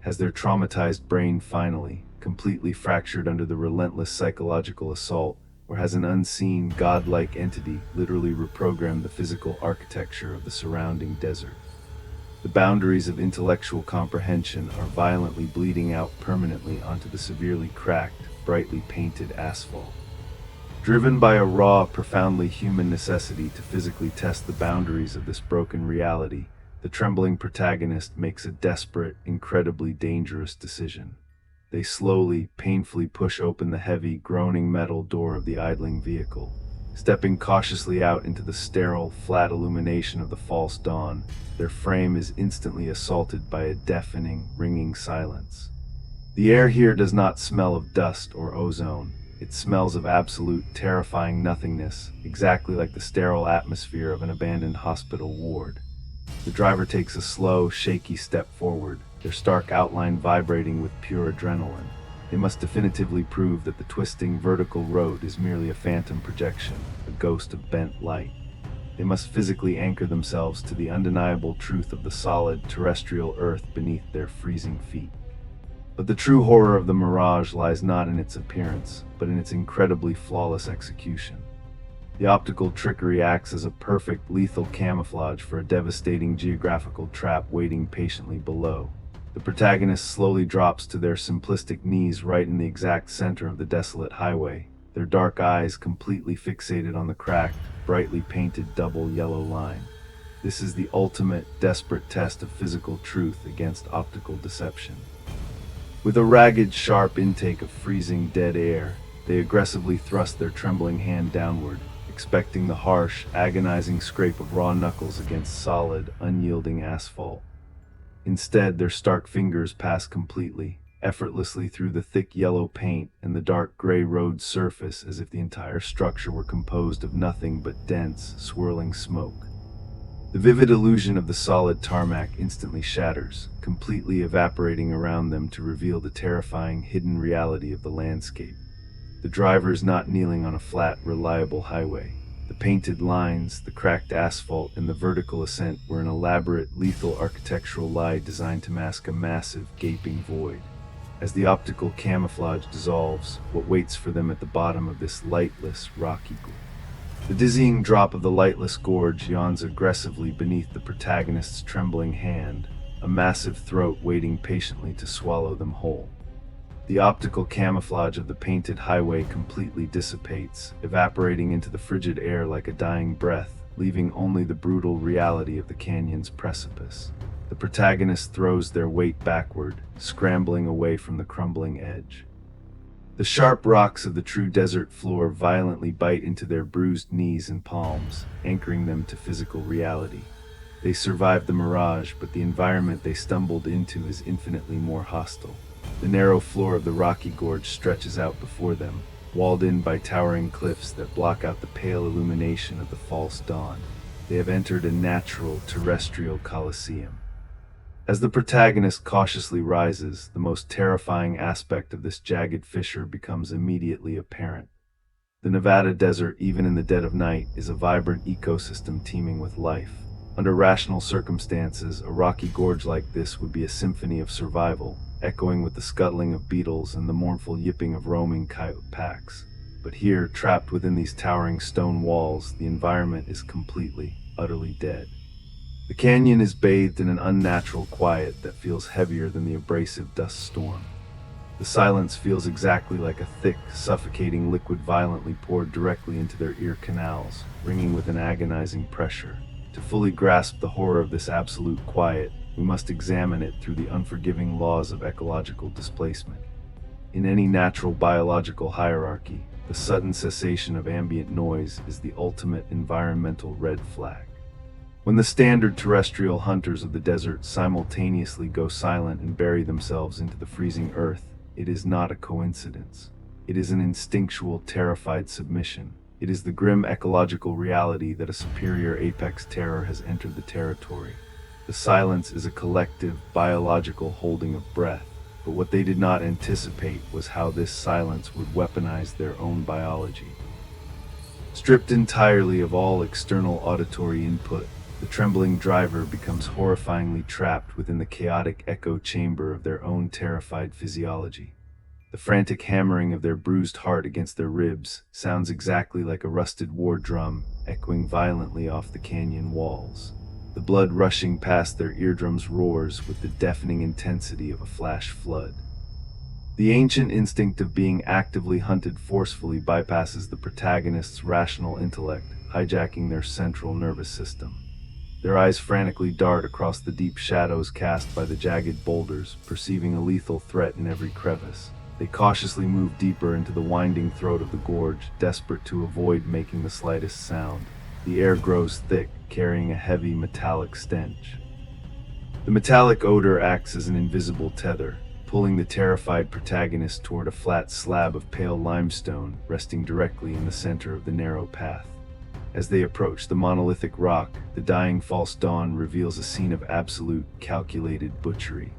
Has their traumatized brain finally, completely fractured under the relentless psychological assault, or has an unseen, godlike entity literally reprogrammed the physical architecture of the surrounding desert? The boundaries of intellectual comprehension are violently bleeding out permanently onto the severely cracked, brightly painted asphalt. Driven by a raw, profoundly human necessity to physically test the boundaries of this broken reality, the trembling protagonist makes a desperate, incredibly dangerous decision. They slowly, painfully push open the heavy, groaning metal door of the idling vehicle. Stepping cautiously out into the sterile, flat illumination of the false dawn, their frame is instantly assaulted by a deafening, ringing silence. The air here does not smell of dust or ozone. It smells of absolute, terrifying nothingness, exactly like the sterile atmosphere of an abandoned hospital ward. The driver takes a slow, shaky step forward, their stark outline vibrating with pure adrenaline. They must definitively prove that the twisting, vertical road is merely a phantom projection, a ghost of bent light. They must physically anchor themselves to the undeniable truth of the solid, terrestrial earth beneath their freezing feet. But the true horror of the mirage lies not in its appearance, but in its incredibly flawless execution. The optical trickery acts as a perfect, lethal camouflage for a devastating geographical trap waiting patiently below. The protagonist slowly drops to their simplistic knees right in the exact center of the desolate highway, their dark eyes completely fixated on the cracked, brightly painted double yellow line. This is the ultimate, desperate test of physical truth against optical deception. With a ragged, sharp intake of freezing, dead air, they aggressively thrust their trembling hand downward, expecting the harsh, agonizing scrape of raw knuckles against solid, unyielding asphalt. Instead, their stark fingers pass completely, effortlessly through the thick yellow paint and the dark gray road surface as if the entire structure were composed of nothing but dense, swirling smoke. The vivid illusion of the solid tarmac instantly shatters, completely evaporating around them to reveal the terrifying, hidden reality of the landscape. The driver is not kneeling on a flat, reliable highway. The painted lines, the cracked asphalt, and the vertical ascent were an elaborate, lethal architectural lie designed to mask a massive, gaping void. As the optical camouflage dissolves, what waits for them at the bottom of this lightless, rocky gorge? The dizzying drop of the lightless gorge yawns aggressively beneath the protagonist's trembling hand, a massive throat waiting patiently to swallow them whole. The optical camouflage of the painted highway completely dissipates, evaporating into the frigid air like a dying breath, leaving only the brutal reality of the canyon's precipice. The protagonist throws their weight backward, scrambling away from the crumbling edge. The sharp rocks of the true desert floor violently bite into their bruised knees and palms, anchoring them to physical reality. They survive the mirage, but the environment they stumbled into is infinitely more hostile. The narrow floor of the rocky gorge stretches out before them, walled in by towering cliffs that block out the pale illumination of the false dawn. They have entered a natural, terrestrial coliseum. As the protagonist cautiously rises, the most terrifying aspect of this jagged fissure becomes immediately apparent. The Nevada desert, even in the dead of night, is a vibrant ecosystem teeming with life. Under rational circumstances, a rocky gorge like this would be a symphony of survival, echoing with the scuttling of beetles and the mournful yipping of roaming coyote packs. But here, trapped within these towering stone walls, the environment is completely, utterly dead. The canyon is bathed in an unnatural quiet that feels heavier than the abrasive dust storm. The silence feels exactly like a thick, suffocating liquid violently poured directly into their ear canals, ringing with an agonizing pressure. To fully grasp the horror of this absolute quiet, we must examine it through the unforgiving laws of ecological displacement. In any natural biological hierarchy, the sudden cessation of ambient noise is the ultimate environmental red flag. When the standard terrestrial hunters of the desert simultaneously go silent and bury themselves into the freezing earth, it is not a coincidence. It is an instinctual, terrified submission. It is the grim ecological reality that a superior apex terror has entered the territory. The silence is a collective, biological holding of breath, but what they did not anticipate was how this silence would weaponize their own biology. Stripped entirely of all external auditory input, the trembling driver becomes horrifyingly trapped within the chaotic echo chamber of their own terrified physiology. The frantic hammering of their bruised heart against their ribs sounds exactly like a rusted war drum echoing violently off the canyon walls. The blood rushing past their eardrums roars with the deafening intensity of a flash flood. The ancient instinct of being actively hunted forcefully bypasses the protagonist's rational intellect, hijacking their central nervous system. Their eyes frantically dart across the deep shadows cast by the jagged boulders, perceiving a lethal threat in every crevice. They cautiously move deeper into the winding throat of the gorge, desperate to avoid making the slightest sound. The air grows thick, carrying a heavy metallic stench. The metallic odor acts as an invisible tether, pulling the terrified protagonist toward a flat slab of pale limestone resting directly in the center of the narrow path. As they approach the monolithic rock, the dying false dawn reveals a scene of absolute, calculated butchery.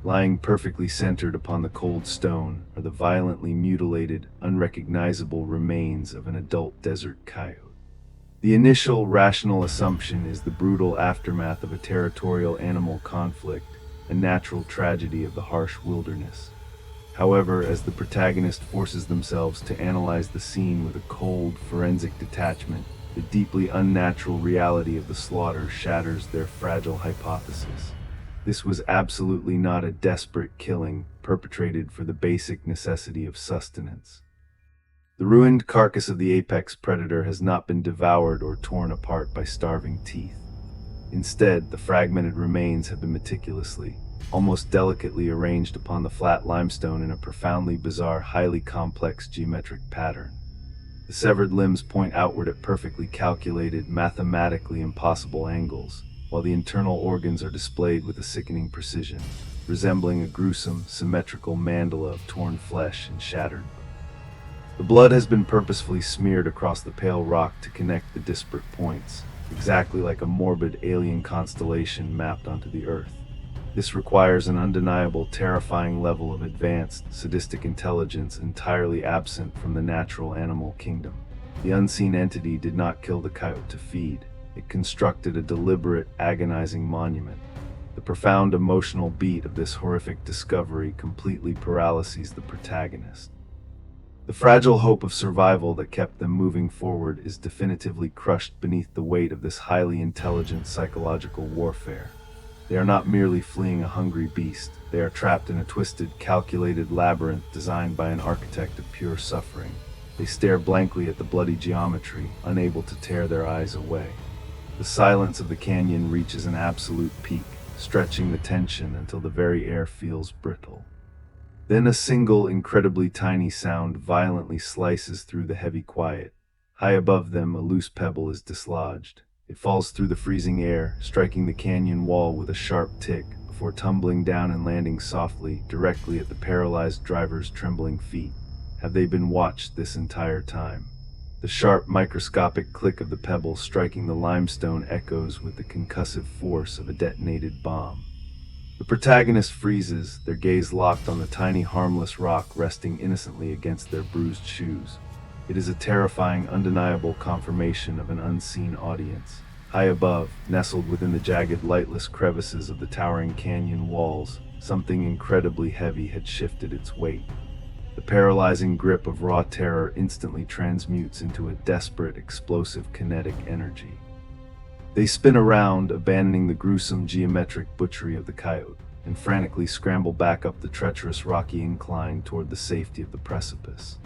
Lying perfectly centered upon the cold stone are the violently mutilated, unrecognizable remains of an adult desert coyote. The initial rational assumption is the brutal aftermath of a territorial animal conflict, a natural tragedy of the harsh wilderness. However, as the protagonist forces themselves to analyze the scene with a cold, forensic detachment, the deeply unnatural reality of the slaughter shatters their fragile hypothesis. This was absolutely not a desperate killing perpetrated for the basic necessity of sustenance. The ruined carcass of the apex predator has not been devoured or torn apart by starving teeth. Instead, the fragmented remains have been meticulously, almost delicately arranged upon the flat limestone in a profoundly bizarre, highly complex geometric pattern. The severed limbs point outward at perfectly calculated, mathematically impossible angles, while the internal organs are displayed with a sickening precision, resembling a gruesome, symmetrical mandala of torn flesh and shattered. The blood has been purposefully smeared across the pale rock to connect the disparate points, exactly like a morbid alien constellation mapped onto the earth. This requires an undeniable, terrifying level of advanced, sadistic intelligence entirely absent from the natural animal kingdom. The unseen entity did not kill the coyote to feed. It constructed a deliberate, agonizing monument. The profound emotional beat of this horrific discovery completely paralyses the protagonist. The fragile hope of survival that kept them moving forward is definitively crushed beneath the weight of this highly intelligent psychological warfare. They are not merely fleeing a hungry beast, they are trapped in a twisted, calculated labyrinth designed by an architect of pure suffering. They stare blankly at the bloody geometry, unable to tear their eyes away. The silence of the canyon reaches an absolute peak, stretching the tension until the very air feels brittle. Then a single, incredibly tiny sound violently slices through the heavy quiet. High above them, a loose pebble is dislodged. It falls through the freezing air, striking the canyon wall with a sharp tick, before tumbling down and landing softly, directly at the paralyzed driver's trembling feet. Have they been watched this entire time? The sharp, microscopic click of the pebble striking the limestone echoes with the concussive force of a detonated bomb. The protagonist freezes, their gaze locked on the tiny harmless rock resting innocently against their bruised shoes. It is a terrifying, undeniable confirmation of an unseen audience. High above, nestled within the jagged, lightless crevices of the towering canyon walls, something incredibly heavy had shifted its weight. The paralyzing grip of raw terror instantly transmutes into a desperate, explosive kinetic energy. They spin around, abandoning the gruesome geometric butchery of the coyote, and frantically scramble back up the treacherous rocky incline toward the safety of the precipice.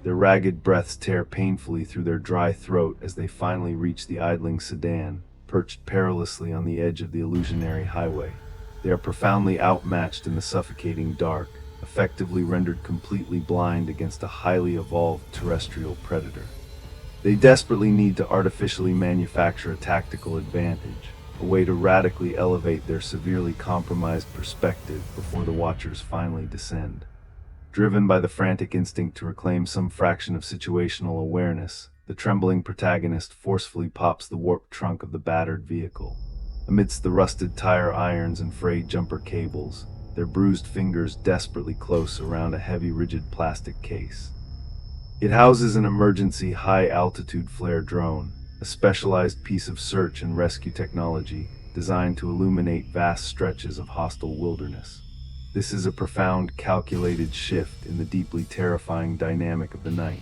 Their ragged breaths tear painfully through their dry throat as they finally reach the idling sedan, perched perilously on the edge of the illusionary highway. They are profoundly outmatched in the suffocating dark, effectively rendered completely blind against a highly evolved terrestrial predator. They desperately need to artificially manufacture a tactical advantage, a way to radically elevate their severely compromised perspective before the watchers finally descend. Driven by the frantic instinct to reclaim some fraction of situational awareness, the trembling protagonist forcefully pops the warped trunk of the battered vehicle. Amidst the rusted tire irons and frayed jumper cables, their bruised fingers desperately close around a heavy, rigid plastic case. It houses an emergency high-altitude flare drone, a specialized piece of search and rescue technology designed to illuminate vast stretches of hostile wilderness. This is a profound, calculated shift in the deeply terrifying dynamic of the night.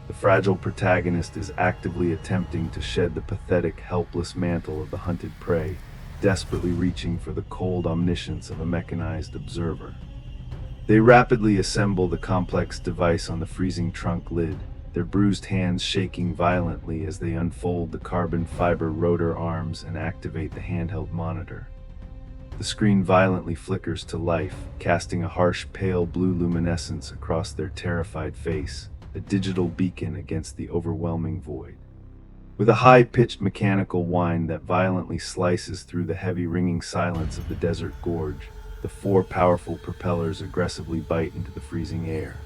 The fragile protagonist is actively attempting to shed the pathetic, helpless mantle of the hunted prey, desperately reaching for the cold omniscience of a mechanized observer. They rapidly assemble the complex device on the freezing trunk lid, their bruised hands shaking violently as they unfold the carbon fiber rotor arms and activate the handheld monitor. The screen violently flickers to life, casting a harsh pale blue luminescence across their terrified face, a digital beacon against the overwhelming void. With a high-pitched mechanical whine that violently slices through the heavy ringing silence of the desert gorge, the four powerful propellers aggressively bite into the freezing air.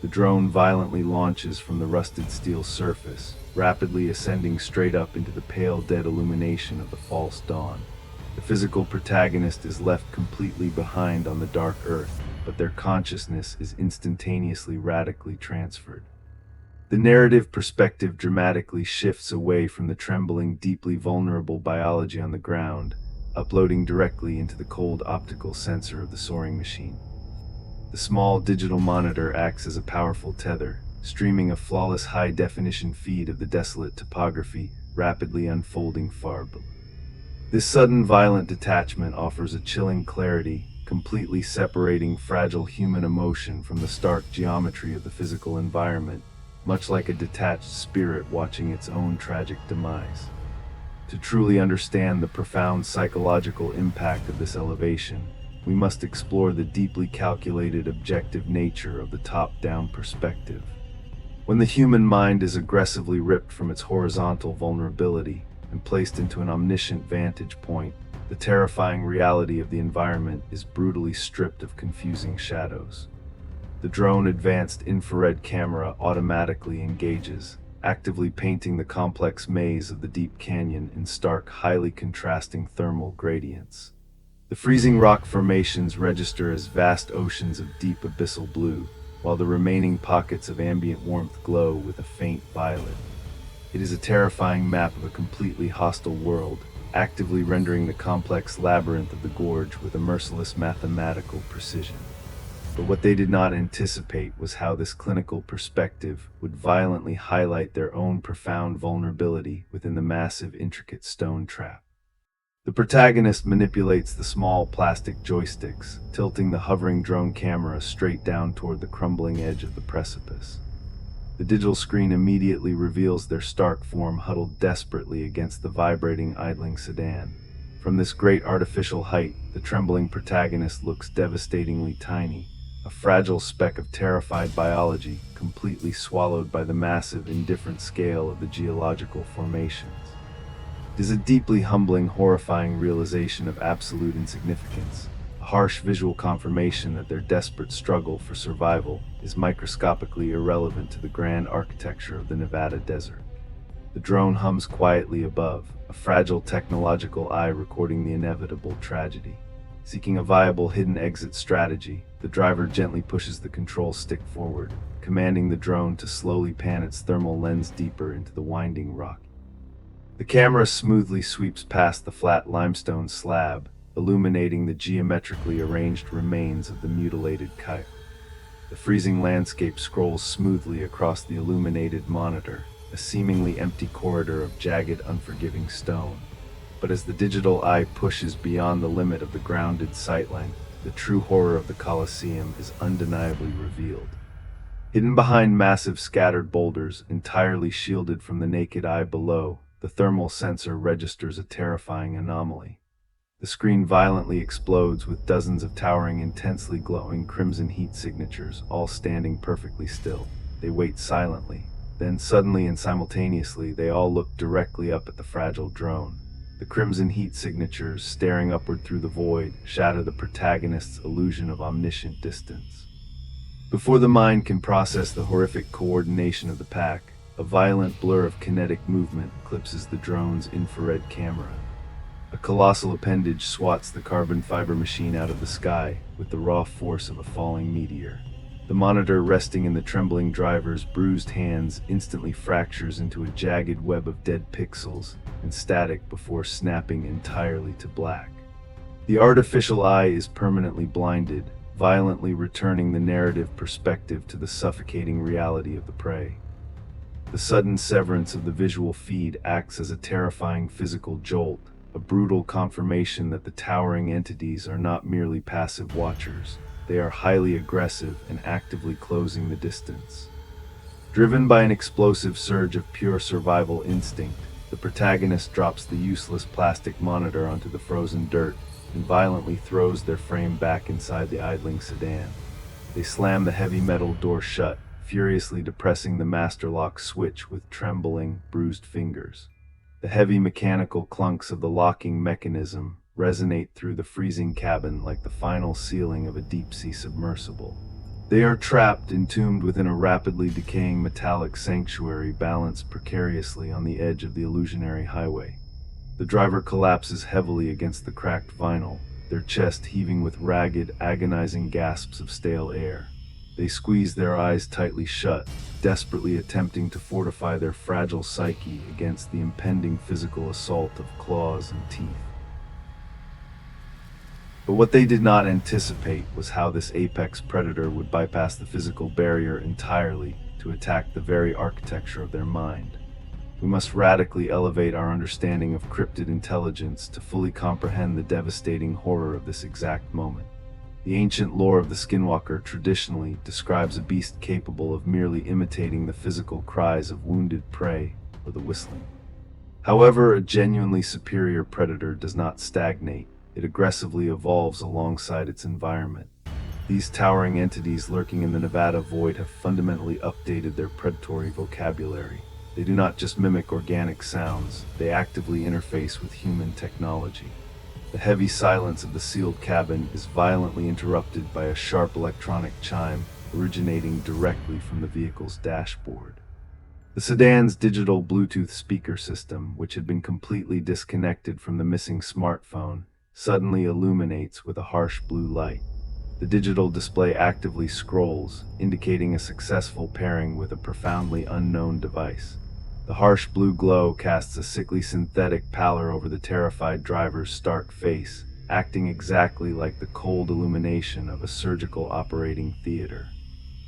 The drone violently launches from the rusted steel surface, rapidly ascending straight up into the pale dead illumination of the false dawn. The physical protagonist is left completely behind on the dark earth, but their consciousness is instantaneously radically transferred. The narrative perspective dramatically shifts away from the trembling, deeply vulnerable biology on the ground, uploading directly into the cold optical sensor of the soaring machine. The small digital monitor acts as a powerful tether, streaming a flawless high-definition feed of the desolate topography rapidly unfolding far below. This sudden violent detachment offers a chilling clarity, completely separating fragile human emotion from the stark geometry of the physical environment, much like a detached spirit watching its own tragic demise. To truly understand the profound psychological impact of this elevation, we must explore the deeply calculated objective nature of the top-down perspective. When the human mind is aggressively ripped from its horizontal vulnerability and placed into an omniscient vantage point, the terrifying reality of the environment is brutally stripped of confusing shadows. The drone advanced infrared camera automatically engages, actively painting the complex maze of the deep canyon in stark, highly contrasting thermal gradients. The freezing rock formations register as vast oceans of deep abyssal blue, while the remaining pockets of ambient warmth glow with a faint violet. It is a terrifying map of a completely hostile world, actively rendering the complex labyrinth of the gorge with a merciless mathematical precision. But what they did not anticipate was how this clinical perspective would violently highlight their own profound vulnerability within the massive, intricate stone trap. The protagonist manipulates the small plastic joysticks, tilting the hovering drone camera straight down toward the crumbling edge of the precipice. The digital screen immediately reveals their stark form huddled desperately against the vibrating, idling sedan. From this great artificial height, the trembling protagonist looks devastatingly tiny, a fragile speck of terrified biology, completely swallowed by the massive, indifferent scale of the geological formations. It is a deeply humbling, horrifying realization of absolute insignificance, a harsh visual confirmation that their desperate struggle for survival is microscopically irrelevant to the grand architecture of the Nevada desert. The drone hums quietly above, a fragile technological eye recording the inevitable tragedy. Seeking a viable hidden exit strategy, the driver gently pushes the control stick forward, commanding the drone to slowly pan its thermal lens deeper into the winding rock. The camera smoothly sweeps past the flat limestone slab, illuminating the geometrically arranged remains of the mutilated coyote. The freezing landscape scrolls smoothly across the illuminated monitor, a seemingly empty corridor of jagged, unforgiving stone. But as the digital eye pushes beyond the limit of the grounded sightline, the true horror of the Colosseum is undeniably revealed. Hidden behind massive scattered boulders, entirely shielded from the naked eye below, the thermal sensor registers a terrifying anomaly. The screen violently explodes with dozens of towering, intensely glowing crimson heat signatures, all standing perfectly still. They wait silently. Then suddenly and simultaneously, they all look directly up at the fragile drone. The crimson heat signatures, staring upward through the void, shatter the protagonist's illusion of omniscient distance. Before the mind can process the horrific coordination of the pack, a violent blur of kinetic movement eclipses the drone's infrared camera. A colossal appendage swats the carbon fiber machine out of the sky with the raw force of a falling meteor. The monitor resting in the trembling driver's bruised hands instantly fractures into a jagged web of dead pixels and static before snapping entirely to black. The artificial eye is permanently blinded, violently returning the narrative perspective to the suffocating reality of the prey. The sudden severance of the visual feed acts as a terrifying physical jolt, a brutal confirmation that the towering entities are not merely passive watchers. They are highly aggressive and actively closing the distance. Driven by an explosive surge of pure survival instinct, the protagonist drops the useless plastic monitor onto the frozen dirt and violently throws their frame back inside the idling sedan. They slam the heavy metal door shut, furiously depressing the master lock switch with trembling, bruised fingers. The heavy mechanical clunks of the locking mechanism resonate through the freezing cabin like the final sealing of a deep-sea submersible. They are trapped, entombed within a rapidly decaying metallic sanctuary balanced precariously on the edge of the illusionary highway. The driver collapses heavily against the cracked vinyl, their chest heaving with ragged, agonizing gasps of stale air. They squeeze their eyes tightly shut, desperately attempting to fortify their fragile psyche against the impending physical assault of claws and teeth. But what they did not anticipate was how this apex predator would bypass the physical barrier entirely to attack the very architecture of their mind. We must radically elevate our understanding of cryptid intelligence to fully comprehend the devastating horror of this exact moment. The ancient lore of the skinwalker traditionally describes a beast capable of merely imitating the physical cries of wounded prey or the whistling. However, a genuinely superior predator does not stagnate. It aggressively evolves alongside its environment. These towering entities lurking in the Nevada void have fundamentally updated their predatory vocabulary. They do not just mimic organic sounds, they actively interface with human technology. The heavy silence of the sealed cabin is violently interrupted by a sharp electronic chime originating directly from the vehicle's dashboard. The sedan's digital Bluetooth speaker system, which had been completely disconnected from the missing smartphone, suddenly illuminates with a harsh blue light. The digital display actively scrolls, indicating a successful pairing with a profoundly unknown device. The harsh blue glow casts a sickly synthetic pallor over the terrified driver's stark face, acting exactly like the cold illumination of a surgical operating theater.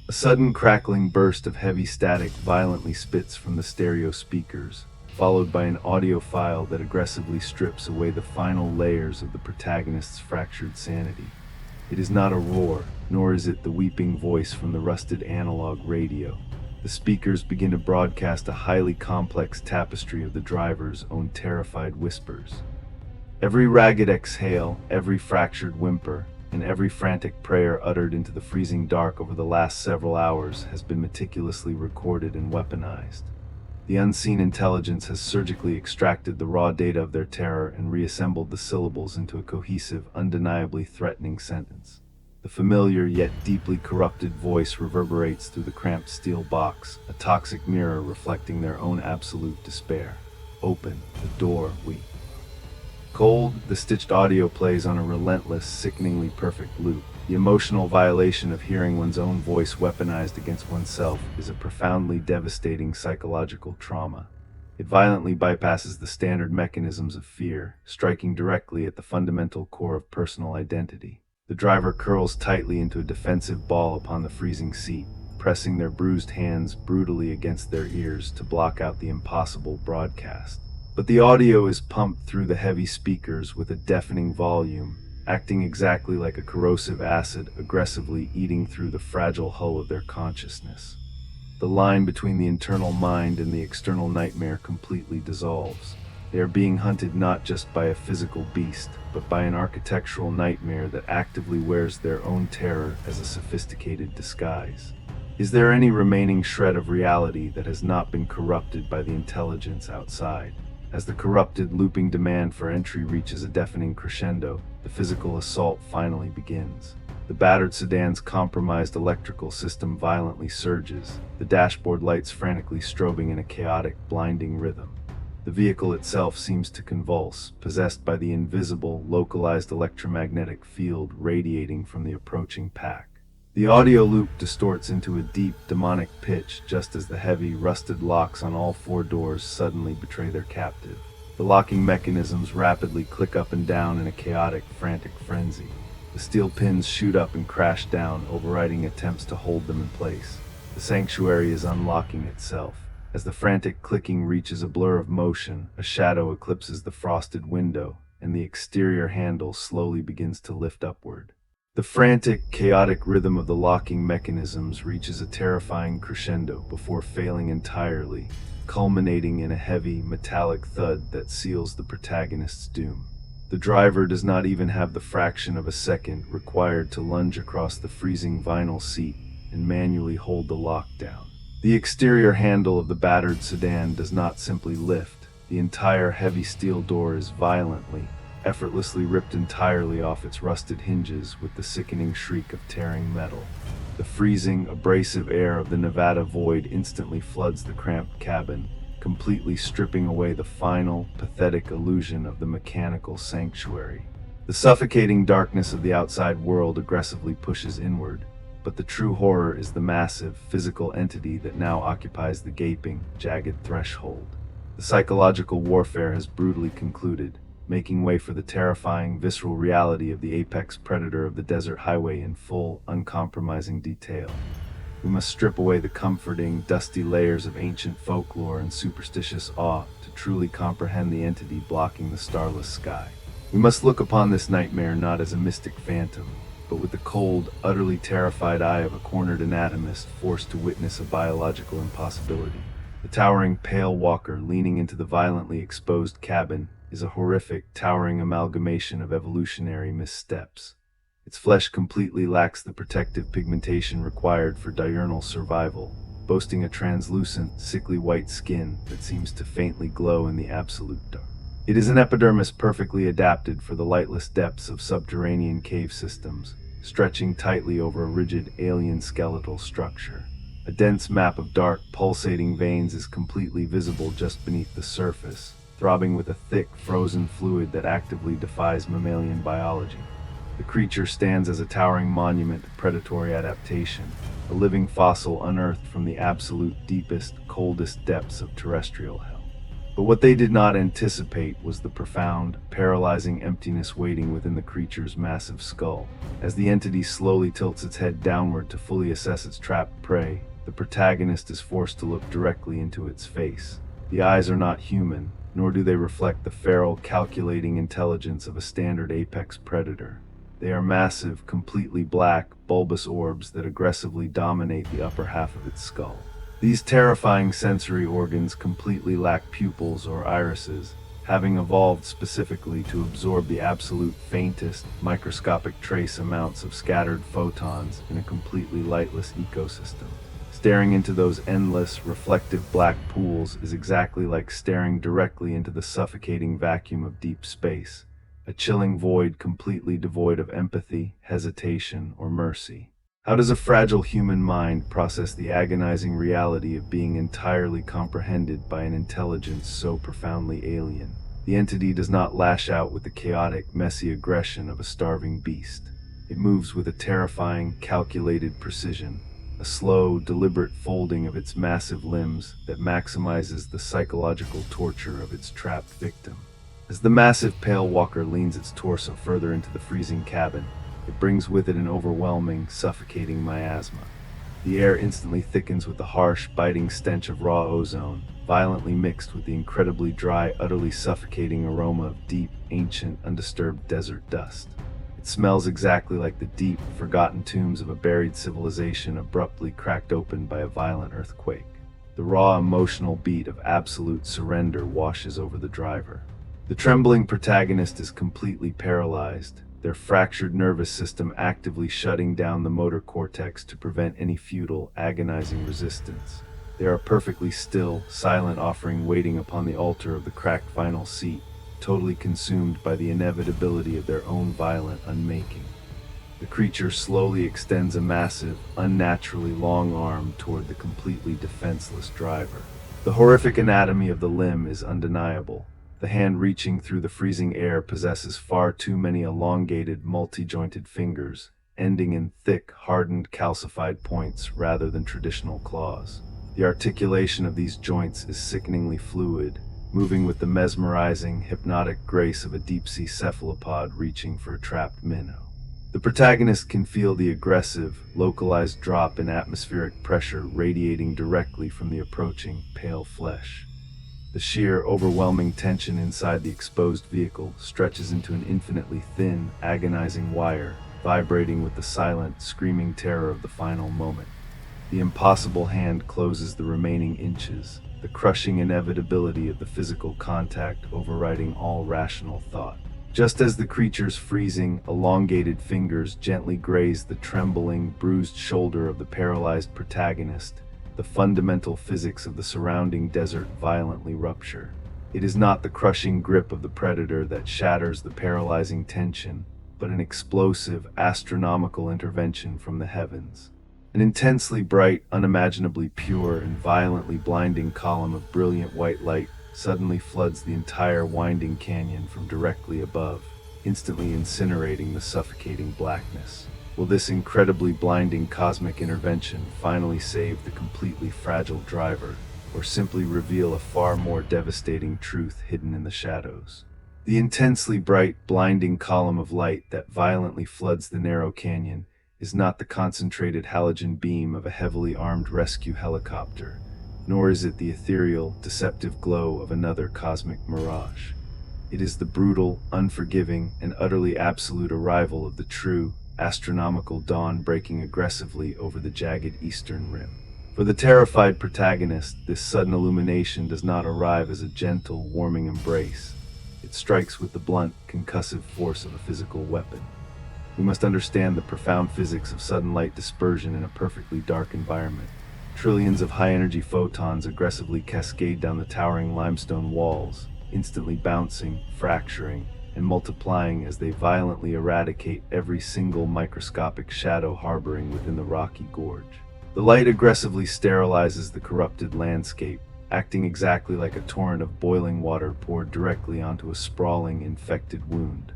A sudden crackling burst of heavy static violently spits from the stereo speakers, followed by an audio file that aggressively strips away the final layers of the protagonist's fractured sanity. It is not a roar, nor is it the weeping voice from the rusted analog radio. The speakers begin to broadcast a highly complex tapestry of the driver's own terrified whispers. Every ragged exhale, every fractured whimper, and every frantic prayer uttered into the freezing dark over the last several hours has been meticulously recorded and weaponized. The unseen intelligence has surgically extracted the raw data of their terror and reassembled the syllables into a cohesive, undeniably threatening sentence. The familiar yet deeply corrupted voice reverberates through the cramped steel box, a toxic mirror reflecting their own absolute despair. Open the door, we. Cold, the stitched audio plays on a relentless, sickeningly perfect loop. The emotional violation of hearing one's own voice weaponized against oneself is a profoundly devastating psychological trauma. It violently bypasses the standard mechanisms of fear, striking directly at the fundamental core of personal identity. The driver curls tightly into a defensive ball upon the freezing seat, pressing their bruised hands brutally against their ears to block out the impossible broadcast. But the audio is pumped through the heavy speakers with a deafening volume, acting exactly like a corrosive acid aggressively eating through the fragile hull of their consciousness. The line between the internal mind and the external nightmare completely dissolves. They are being hunted not just by a physical beast, but by an architectural nightmare that actively wears their own terror as a sophisticated disguise. Is there any remaining shred of reality that has not been corrupted by the intelligence outside? As the corrupted, looping demand for entry reaches a deafening crescendo, the physical assault finally begins. The battered sedan's compromised electrical system violently surges, the dashboard lights frantically strobing in a chaotic, blinding rhythm. The vehicle itself seems to convulse, possessed by the invisible, localized electromagnetic field radiating from the approaching pack. The audio loop distorts into a deep, demonic pitch just as the heavy, rusted locks on all four doors suddenly betray their captive. The locking mechanisms rapidly click up and down in a chaotic, frantic frenzy. The steel pins shoot up and crash down, overriding attempts to hold them in place. The sanctuary is unlocking itself. As the frantic clicking reaches a blur of motion, a shadow eclipses the frosted window, and the exterior handle slowly begins to lift upward. The frantic, chaotic rhythm of the locking mechanisms reaches a terrifying crescendo before failing entirely, culminating in a heavy, metallic thud that seals the protagonist's doom. The driver does not even have the fraction of a second required to lunge across the freezing vinyl seat and manually hold the lock down. The exterior handle of the battered sedan does not simply lift. The entire heavy steel door is violently, effortlessly ripped entirely off its rusted hinges with the sickening shriek of tearing metal. The freezing, abrasive air of the Nevada void instantly floods the cramped cabin, completely stripping away the final, pathetic illusion of the mechanical sanctuary. The suffocating darkness of the outside world aggressively pushes inward, but the true horror is the massive, physical entity that now occupies the gaping, jagged threshold. The psychological warfare has brutally concluded, making way for the terrifying, visceral reality of the apex predator of the desert highway in full, uncompromising detail. We must strip away the comforting, dusty layers of ancient folklore and superstitious awe to truly comprehend the entity blocking the starless sky. We must look upon this nightmare not as a mystic phantom, but with the cold, utterly terrified eye of a cornered anatomist forced to witness a biological impossibility. The towering pale walker leaning into the violently exposed cabin is a horrific, towering amalgamation of evolutionary missteps. Its flesh completely lacks the protective pigmentation required for diurnal survival, boasting a translucent, sickly white skin that seems to faintly glow in the absolute dark. It is an epidermis perfectly adapted for the lightless depths of subterranean cave systems, stretching tightly over a rigid, alien skeletal structure. A dense map of dark, pulsating veins is completely visible just beneath the surface, throbbing with a thick, frozen fluid that actively defies mammalian biology. The creature stands as a towering monument to predatory adaptation, a living fossil unearthed from the absolute deepest, coldest depths of terrestrial hell. But what they did not anticipate was the profound, paralyzing emptiness waiting within the creature's massive skull. As the entity slowly tilts its head downward to fully assess its trapped prey, the protagonist is forced to look directly into its face. The eyes are not human, nor do they reflect the feral, calculating intelligence of a standard apex predator. They are massive, completely black, bulbous orbs that aggressively dominate the upper half of its skull. These terrifying sensory organs completely lack pupils or irises, having evolved specifically to absorb the absolute faintest, microscopic trace amounts of scattered photons in a completely lightless ecosystem. Staring into those endless, reflective black pools is exactly like staring directly into the suffocating vacuum of deep space, a chilling void completely devoid of empathy, hesitation, or mercy. How does a fragile human mind process the agonizing reality of being entirely comprehended by an intelligence so profoundly alien? The entity does not lash out with the chaotic, messy aggression of a starving beast. It moves with a terrifying, calculated precision, a slow, deliberate folding of its massive limbs that maximizes the psychological torture of its trapped victim. As the massive pale walker leans its torso further into the freezing cabin, it brings with it an overwhelming, suffocating miasma. The air instantly thickens with the harsh, biting stench of raw ozone, violently mixed with the incredibly dry, utterly suffocating aroma of deep, ancient, undisturbed desert dust. It smells exactly like the deep, forgotten tombs of a buried civilization abruptly cracked open by a violent earthquake. The raw, emotional beat of absolute surrender washes over the driver. The trembling protagonist is completely paralyzed, their fractured nervous system actively shutting down the motor cortex to prevent any futile, agonizing resistance. They are perfectly still, silent offering waiting upon the altar of the cracked final seat, totally consumed by the inevitability of their own violent unmaking. The creature slowly extends a massive, unnaturally long arm toward the completely defenseless driver. The horrific anatomy of the limb is undeniable. The hand reaching through the freezing air possesses far too many elongated, multi-jointed fingers, ending in thick, hardened, calcified points rather than traditional claws. The articulation of these joints is sickeningly fluid, moving with the mesmerizing, hypnotic grace of a deep-sea cephalopod reaching for a trapped minnow. The protagonist can feel the aggressive, localized drop in atmospheric pressure radiating directly from the approaching, pale flesh. The sheer, overwhelming tension inside the exposed vehicle stretches into an infinitely thin, agonizing wire, vibrating with the silent, screaming terror of the final moment. The impossible hand closes the remaining inches, the crushing inevitability of the physical contact overriding all rational thought. Just as the creature's freezing, elongated fingers gently graze the trembling, bruised shoulder of the paralyzed protagonist, the fundamental physics of the surrounding desert violently rupture. It is not the crushing grip of the predator that shatters the paralyzing tension, but an explosive, astronomical intervention from the heavens. An intensely bright, unimaginably pure, and violently blinding column of brilliant white light suddenly floods the entire winding canyon from directly above, instantly incinerating the suffocating blackness. Will this incredibly blinding cosmic intervention finally save the completely fragile driver, or simply reveal a far more devastating truth hidden in the shadows? The intensely bright, blinding column of light that violently floods the narrow canyon is not the concentrated halogen beam of a heavily armed rescue helicopter, nor is it the ethereal, deceptive glow of another cosmic mirage. It is the brutal, unforgiving, and utterly absolute arrival of the true, astronomical dawn breaking aggressively over the jagged eastern rim. For the terrified protagonist, this sudden illumination does not arrive as a gentle, warming embrace. It strikes with the blunt, concussive force of a physical weapon. We must understand the profound physics of sudden light dispersion in a perfectly dark environment. Trillions of high-energy photons aggressively cascade down the towering limestone walls, instantly bouncing, fracturing, and multiplying as they violently eradicate every single microscopic shadow harboring within the rocky gorge. The light aggressively sterilizes the corrupted landscape, acting exactly like a torrent of boiling water poured directly onto a sprawling, infected wound.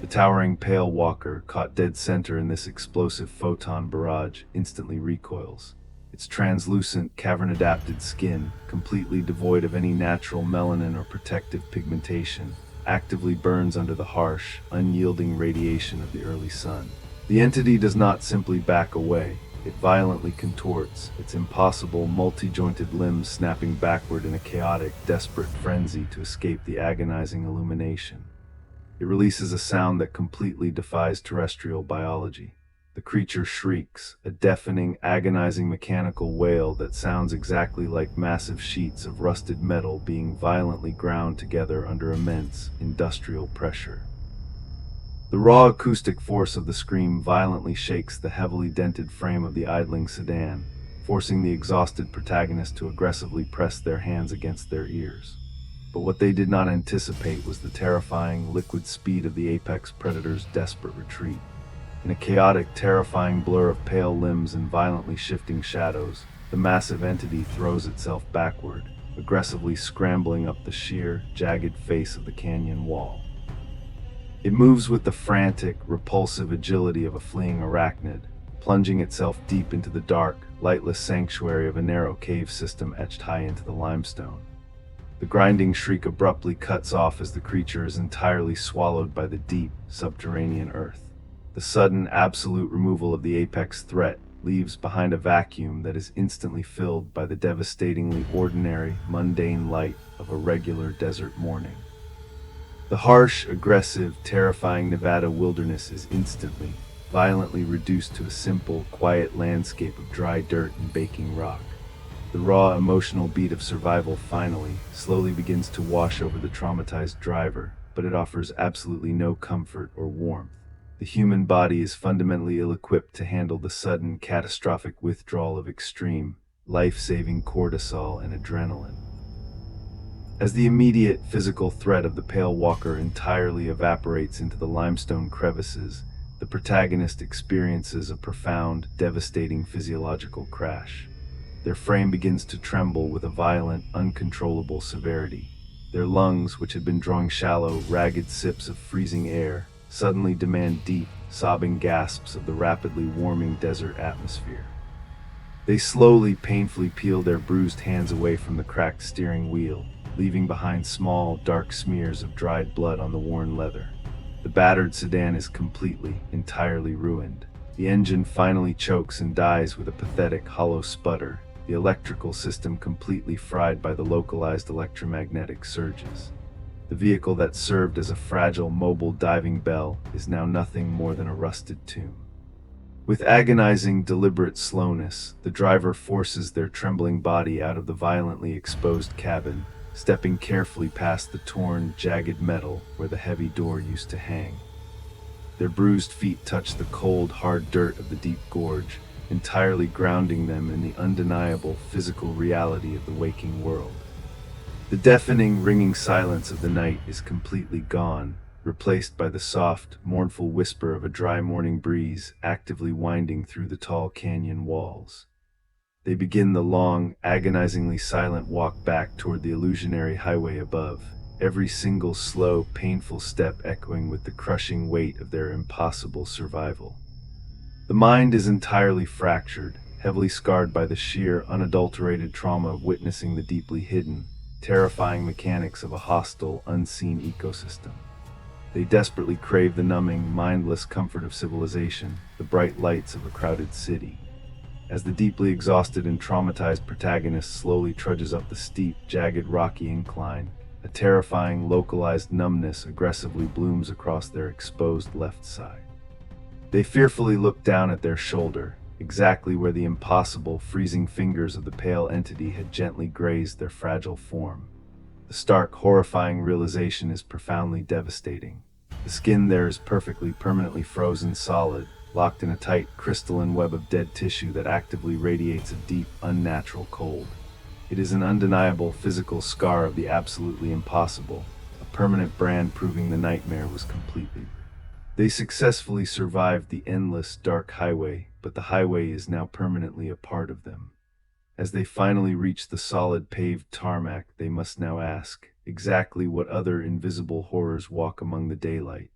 The towering pale walker, caught dead center in this explosive photon barrage, instantly recoils. Its translucent, cavern-adapted skin, completely devoid of any natural melanin or protective pigmentation, actively burns under the harsh, unyielding radiation of the early sun. The entity does not simply back away. It violently contorts, its impossible, multi-jointed limbs snapping backward in a chaotic, desperate frenzy to escape the agonizing illumination. It releases a sound that completely defies terrestrial biology. The creature shrieks, a deafening, agonizing mechanical wail that sounds exactly like massive sheets of rusted metal being violently ground together under immense, industrial pressure. The raw acoustic force of the scream violently shakes the heavily dented frame of the idling sedan, forcing the exhausted protagonist to aggressively press their hands against their ears. But what they did not anticipate was the terrifying, liquid speed of the apex predator's desperate retreat. In a chaotic, terrifying blur of pale limbs and violently shifting shadows, the massive entity throws itself backward, aggressively scrambling up the sheer, jagged face of the canyon wall. It moves with the frantic, repulsive agility of a fleeing arachnid, plunging itself deep into the dark, lightless sanctuary of a narrow cave system etched high into the limestone. The grinding shriek abruptly cuts off as the creature is entirely swallowed by the deep, subterranean earth. The sudden, absolute removal of the apex threat leaves behind a vacuum that is instantly filled by the devastatingly ordinary, mundane light of a regular desert morning. The harsh, aggressive, terrifying Nevada wilderness is instantly, violently reduced to a simple, quiet landscape of dry dirt and baking rock. The raw, emotional beat of survival finally, slowly begins to wash over the traumatized driver, but it offers absolutely no comfort or warmth. The human body is fundamentally ill-equipped to handle the sudden, catastrophic withdrawal of extreme, life-saving cortisol and adrenaline. As the immediate physical threat of the pale walker entirely evaporates into the limestone crevices, the protagonist experiences a profound, devastating physiological crash. Their frame begins to tremble with a violent, uncontrollable severity. Their lungs, which had been drawing shallow, ragged sips of freezing air, suddenly demand deep, sobbing gasps of the rapidly warming desert atmosphere. They slowly, painfully peel their bruised hands away from the cracked steering wheel, leaving behind small, dark smears of dried blood on the worn leather. The battered sedan is completely, entirely ruined. The engine finally chokes and dies with a pathetic, hollow sputter, the electrical system completely fried by the localized electromagnetic surges. The vehicle that served as a fragile, mobile diving bell is now nothing more than a rusted tomb. With agonizing, deliberate slowness, the driver forces their trembling body out of the violently exposed cabin, stepping carefully past the torn, jagged metal where the heavy door used to hang. Their bruised feet touch the cold, hard dirt of the deep gorge, entirely grounding them in the undeniable physical reality of the waking world. The deafening, ringing silence of the night is completely gone, replaced by the soft, mournful whisper of a dry morning breeze actively winding through the tall canyon walls. They begin the long, agonizingly silent walk back toward the illusionary highway above, every single slow, painful step echoing with the crushing weight of their impossible survival. The mind is entirely fractured, heavily scarred by the sheer, unadulterated trauma of witnessing the deeply hidden, terrifying mechanics of a hostile, unseen ecosystem. They desperately crave the numbing, mindless comfort of civilization, the bright lights of a crowded city. As the deeply exhausted and traumatized protagonist slowly trudges up the steep, jagged, rocky incline, a terrifying, localized numbness aggressively blooms across their exposed left side. They fearfully look down at their shoulder, exactly where the impossible, freezing fingers of the pale entity had gently grazed their fragile form. The stark, horrifying realization is profoundly devastating. The skin there is perfectly, permanently frozen solid, locked in a tight, crystalline web of dead tissue that actively radiates a deep, unnatural cold. It is an undeniable physical scar of the absolutely impossible, a permanent brand proving the nightmare was completely real. They successfully survived the endless, dark highway, but the highway is now permanently a part of them. As they finally reach the solid paved tarmac, they must now ask, exactly what other invisible horrors walk among the daylight?